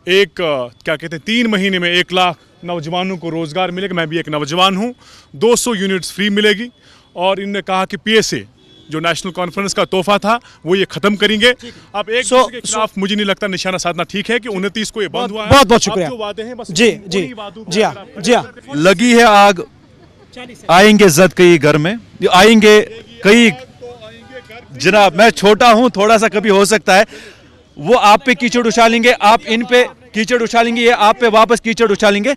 एक क्या कहते हैं 3 महीने में 1 लाख नौजवानों को रोज़गार मिलेगा। मैं भी एक नौजवान हूँ। 200 यूनिट्स फ्री मिलेगी। और इन्होंने कहा कि PSA जो नेशनल कॉन्फ्रेंस का तोहफा था वो ये खत्म करेंगे। अब एक दूसरे के खिलाफ मुझे नहीं लगता निशाना साधना ठीक है कि 29 को ये बंद हुआ है। बहुत बहुत शुक्रिया। अब जो वादे हैं बस जी हाँ। लगी है आग, आएंगे जद कई घर में, आएंगे कई। जनाब मैं छोटा हूं, थोड़ा सा कभी हो सकता है वो आप पे कीचड़ उछालेंगे, आप इन पे कीचड़ उछालेंगे, ये आप पे वापस कीचड़ उछालेंगे।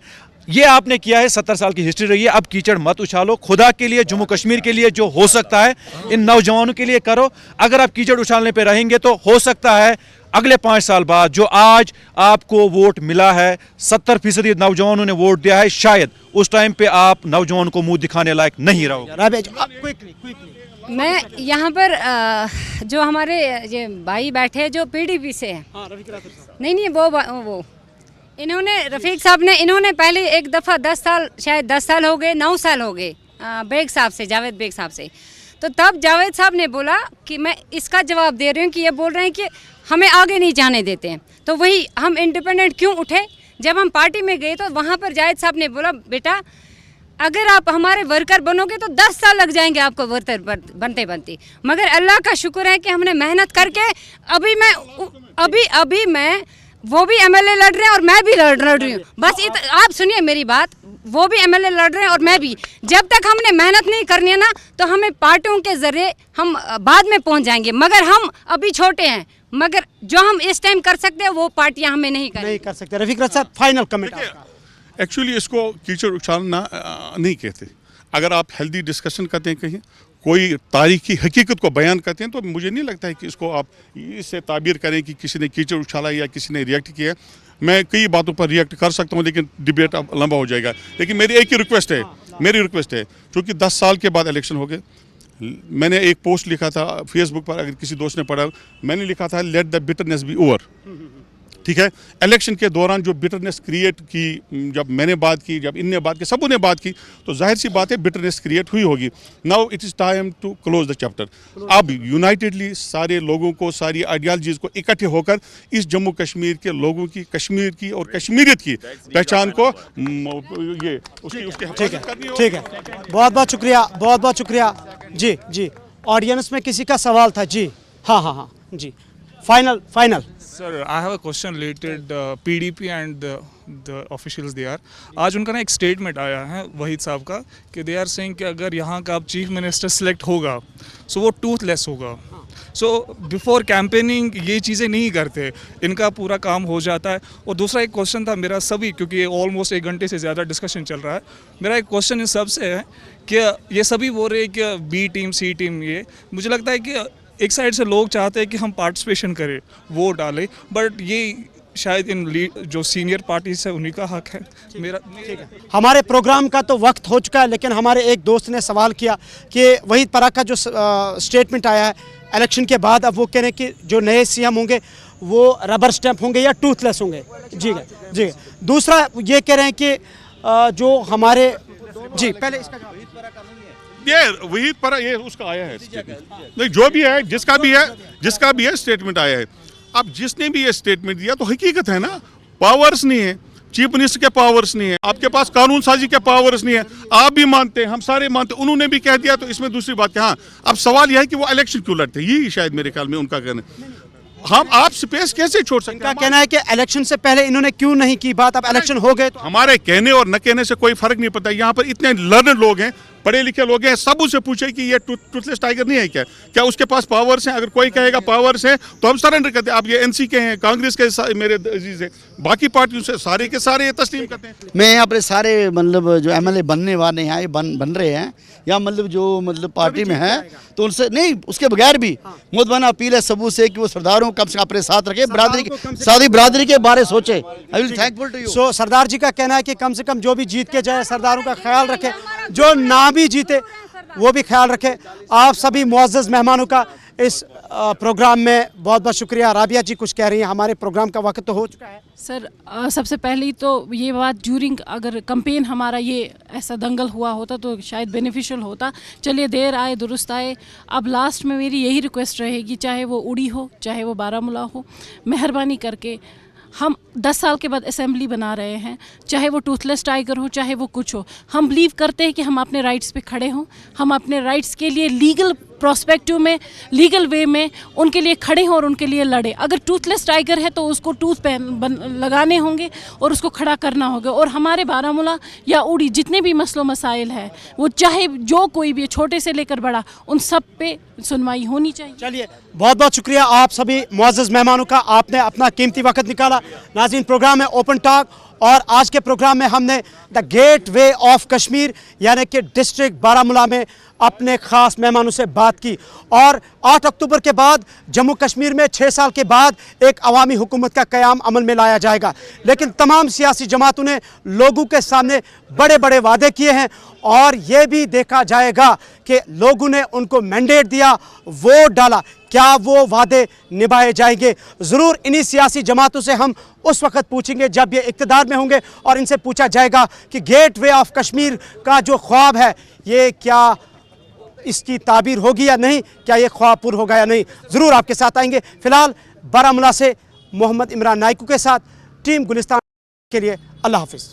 ये आपने किया है, 70 साल की हिस्ट्री रही है। अब कीचड़ मत उछालो। खुदा के लिए, जम्मू कश्मीर के लिए जो हो सकता है इन नौजवानों के लिए करो। अगर आप कीचड़ उछालने पे रहेंगे तो हो सकता है अगले 5 साल बाद जो आज आपको वोट मिला है, 70% नौजवानों ने वोट दिया है, शायद उस टाइम पे आप नौजवान को मुंह दिखाने लायक नहीं रहोगे। मैं यहाँ पर जो हमारे ये भाई बैठे जो PDP से है, नहीं वो इन्होंने रफ़ीक साहब ने इन्होंने पहले एक दफ़ा 10 साल, शायद 10 साल हो गए, 9 साल हो गए बेग साहब से, जावेद बेग साहब से। तो तब जावेद साहब ने बोला कि मैं इसका जवाब दे रही हूँ कि ये बोल रहे हैं कि हमें आगे नहीं जाने देते हैं। तो वही हम इंडिपेंडेंट क्यों उठे। जब हम पार्टी में गए तो वहाँ पर जावेद साहब ने बोला बेटा अगर आप हमारे वर्कर बनोगे तो 10 साल लग जाएंगे आपको वर्कर बनते। मगर अल्लाह का शुक्र है कि हमने मेहनत करके अभी मैं वो भी MLA लड़ रहे हैं और मैं भी लड़ रही हूँ। बस आप सुनिए मेरी बात, वो भी MLA लड़ रहे हैं और मैं भी। जब तक हमने मेहनत नहीं करनी है ना तो हमें पार्टियों के जरिए हम बाद में पहुँच जाएंगे। मगर हम अभी छोटे हैं, मगर जो हम इस टाइम कर सकते हैं वो पार्टियां हमें नहीं कर सकते। रफ़ीक रतर साहब फाइनल कमेंट आपका। एक्चुअली इसको कीचड़ उछालना नहीं कहते। अगर आप हेल्दी डिस्कशन करते हैं, कहीं कोई तारीखी हकीकत को बयान करते हैं, तो मुझे नहीं लगता है कि इसको आप इससे ताबीर करें कि किसी ने कीचड़ उछाला या किसी ने रिएक्ट किया। मैं कई बातों पर रिएक्ट कर सकता हूं, लेकिन डिबेट अब लंबा हो जाएगा। लेकिन मेरी एक ही रिक्वेस्ट है, क्योंकि 10 साल के बाद इलेक्शन हो गए। मैंने एक पोस्ट लिखा था फेसबुक पर, अगर किसी दोस्त ने पढ़ा, मैंने लिखा था let the bitterness be over. ठीक है, इलेक्शन के दौरान जो बिटरनेस क्रिएट की, जब मैंने बात की, जब इनने बात की, सबों ने बात की, तो जाहिर सी बात है बिटरनेस क्रिएट हुई होगी। Now it is time to close the chapter. अब यूनाइटेडली सारे लोगों को, सारी आइडियालॉजीज को इकट्ठे होकर इस जम्मू कश्मीर के लोगों की, कश्मीर की और कश्मीरियत की पहचान को ये ठीक है। बहुत बहुत शुक्रिया। जी ऑडियंस में किसी का सवाल था। जी हाँ जी final. Sir, I have a question related PDP and the officials there. आज उनका ना एक स्टेटमेंट आया है वहीद साहब का कि दे आर सेइंग कि अगर यहाँ का आप चीफ मिनिस्टर सिलेक्ट होगा सो वो टूथलेस होगा। सो बिफोर कैंपेनिंग ये चीज़ें नहीं करते, इनका पूरा काम हो जाता है। और दूसरा एक क्वेश्चन था मेरा सभी, क्योंकि ऑलमोस्ट 1 घंटे से ज़्यादा डिस्कशन चल रहा है, मेरा एक क्वेश्चन इन सब से है कि ये सभी बोल रहे हैं कि B टीम C टीम, ये मुझे लगता है कि एक साइड से लोग चाहते हैं कि हम पार्टिसिपेशन करें, वोट डालें, बट ये शायद जो सीनियर पार्टीज है उन्हीं का हक है। मेरा हमारे प्रोग्राम का तो वक्त हो चुका है, लेकिन हमारे एक दोस्त ने सवाल किया कि वहीद पराग का जो स्टेटमेंट आया है इलेक्शन के बाद, अब वो कह रहे हैं कि जो नए सीएम होंगे वो रबर स्टैंप होंगे या टूथलेस होंगे। जी। दूसरा ये कह रहे हैं कि जो हमारे जी पहले इसका ये वहीद पर ये उसका आया है नहीं, जो भी है जिसका भी है स्टेटमेंट आया है। अब जिसने भी ये स्टेटमेंट दिया तो हकीकत है ना, पावर्स नहीं है, चीफ मिनिस्टर के पावर्स नहीं है, आपके पास कानून साजी के पावर्स नहीं है। आप भी मानते हैं, हम सारे मानते हैं, उन्होंने भी कह दिया तो इसमें दूसरी बात क्या। हाँ, अब सवाल यह है कि वो इलेक्शन क्यों लड़ते, यही शायद मेरे ख्याल में उनका कहना। हम आप स्पेस कैसे छोड़ सकते हैं? कहना है कि इलेक्शन से पहले इन्होंने क्यों नहीं की बात, अब इलेक्शन हो गए तो हमारे कहने और न कहने से कोई फर्क नहीं पड़ता। यहाँ पर इतने लर्नड लोग हैं, पढ़े लिखे लोग हैं, सब उसे पूछे कि ये टूथलेस टाइगर नहीं है क्या उसके पास पावर्स हैं? अगर कोई कहेगा पावर्स हैं तो हम सरेंडर करते हैं। आप ये एनसी के हैं, कांग्रेस के मेरे अजीज हैं, बाकी पार्टियों से सारे के सारे ये तस्लीम करते हैं। मैं यहाँ पर सारे मतलब जो एमएलए बनने वाले हैं, ये बन रहे हैं या मतलब जो मतलब पार्टी में है, तो उनसे नहीं, उसके बगैर भी मुतमना अपील है सबूत से कि वो सरदारों को कम से कम अपने साथ रखे, सादी बिरादरी के बारे सोचे। I will thankful to you. So Sardar ji का कहना है कि कम से कम जो भी जीत के जाए सरदारों का ख्याल रखे, जो ना भी जीते वो भी ख्याल रखे। आप सभी मुअज़्ज़ज़ मेहमानों का इस प्रोग्राम में बहुत बहुत शुक्रिया। राबिया जी कुछ कह रही हैं, हमारे प्रोग्राम का वक्त तो हो चुका है। सर सबसे पहले तो ये बात ड्यूरिंग अगर कैंपेन हमारा ये ऐसा दंगल हुआ होता तो शायद बेनिफिशियल होता। चलिए देर आए दुरुस्त आए। अब लास्ट में मेरी यही रिक्वेस्ट रहेगी, चाहे वो उड़ी हो चाहे वो बारामूला हो, मेहरबानी करके हम 10 साल के बाद असेंबली बना रहे हैं, चाहे वो टूथलेस टाइगर हो चाहे वो कुछ हो, हम बिलीव करते हैं कि हम अपने राइट्स पे खड़े हों, हम अपने राइट्स के लिए लीगल प्रोस्पेक्टिव में, लीगल वे में उनके लिए खड़े हों और उनके लिए लड़े। अगर टूथलेस टाइगर है तो उसको टूथ लगाने होंगे और उसको खड़ा करना होगा। और हमारे बारामूला या उड़ी जितने भी मसलो मसाइल है, वो चाहे जो कोई भी छोटे से लेकर बड़ा, उन सब पे सुनवाई होनी चाहिए। चलिए बहुत बहुत शुक्रिया आप सभी मुअज़्ज़ज़ मेहमानों का, आपने अपना कीमती वक्त निकाला। नाज़रीन, प्रोग्राम है ओपन टॉक और आज के प्रोग्राम में हमने the gateway of Kashmir यानी कि डिस्ट्रिक्ट बारामूला में अपने ख़ास मेहमानों से बात की। और 8 अक्टूबर के बाद जम्मू कश्मीर में 6 साल के बाद एक अवामी हुकूमत का क़याम अमल में लाया जाएगा, लेकिन तमाम सियासी जमातों ने लोगों के सामने बड़े बड़े वादे किए हैं और ये भी देखा जाएगा कि लोगों ने उनको मैंडेट दिया, वोट डाला, क्या वो वादे निभाए जाएंगे। ज़रूर इन्हीं सियासी जमातों से हम उस वक्त पूछेंगे जब ये इक़्तिदार में होंगे और इनसे पूछा जाएगा कि गेट वे ऑफ कश्मीर का जो ख्वाब है ये क्या इसकी ताबीर होगी या नहीं, क्या ये ख्वाब पूरा होगा या नहीं। ज़रूर आपके साथ आएंगे। फ़िलहाल बारामूला से मोहम्मद इमरान नाइकू के साथ टीम गुलिस्तान के लिए अल्लाह हाफ़िज़।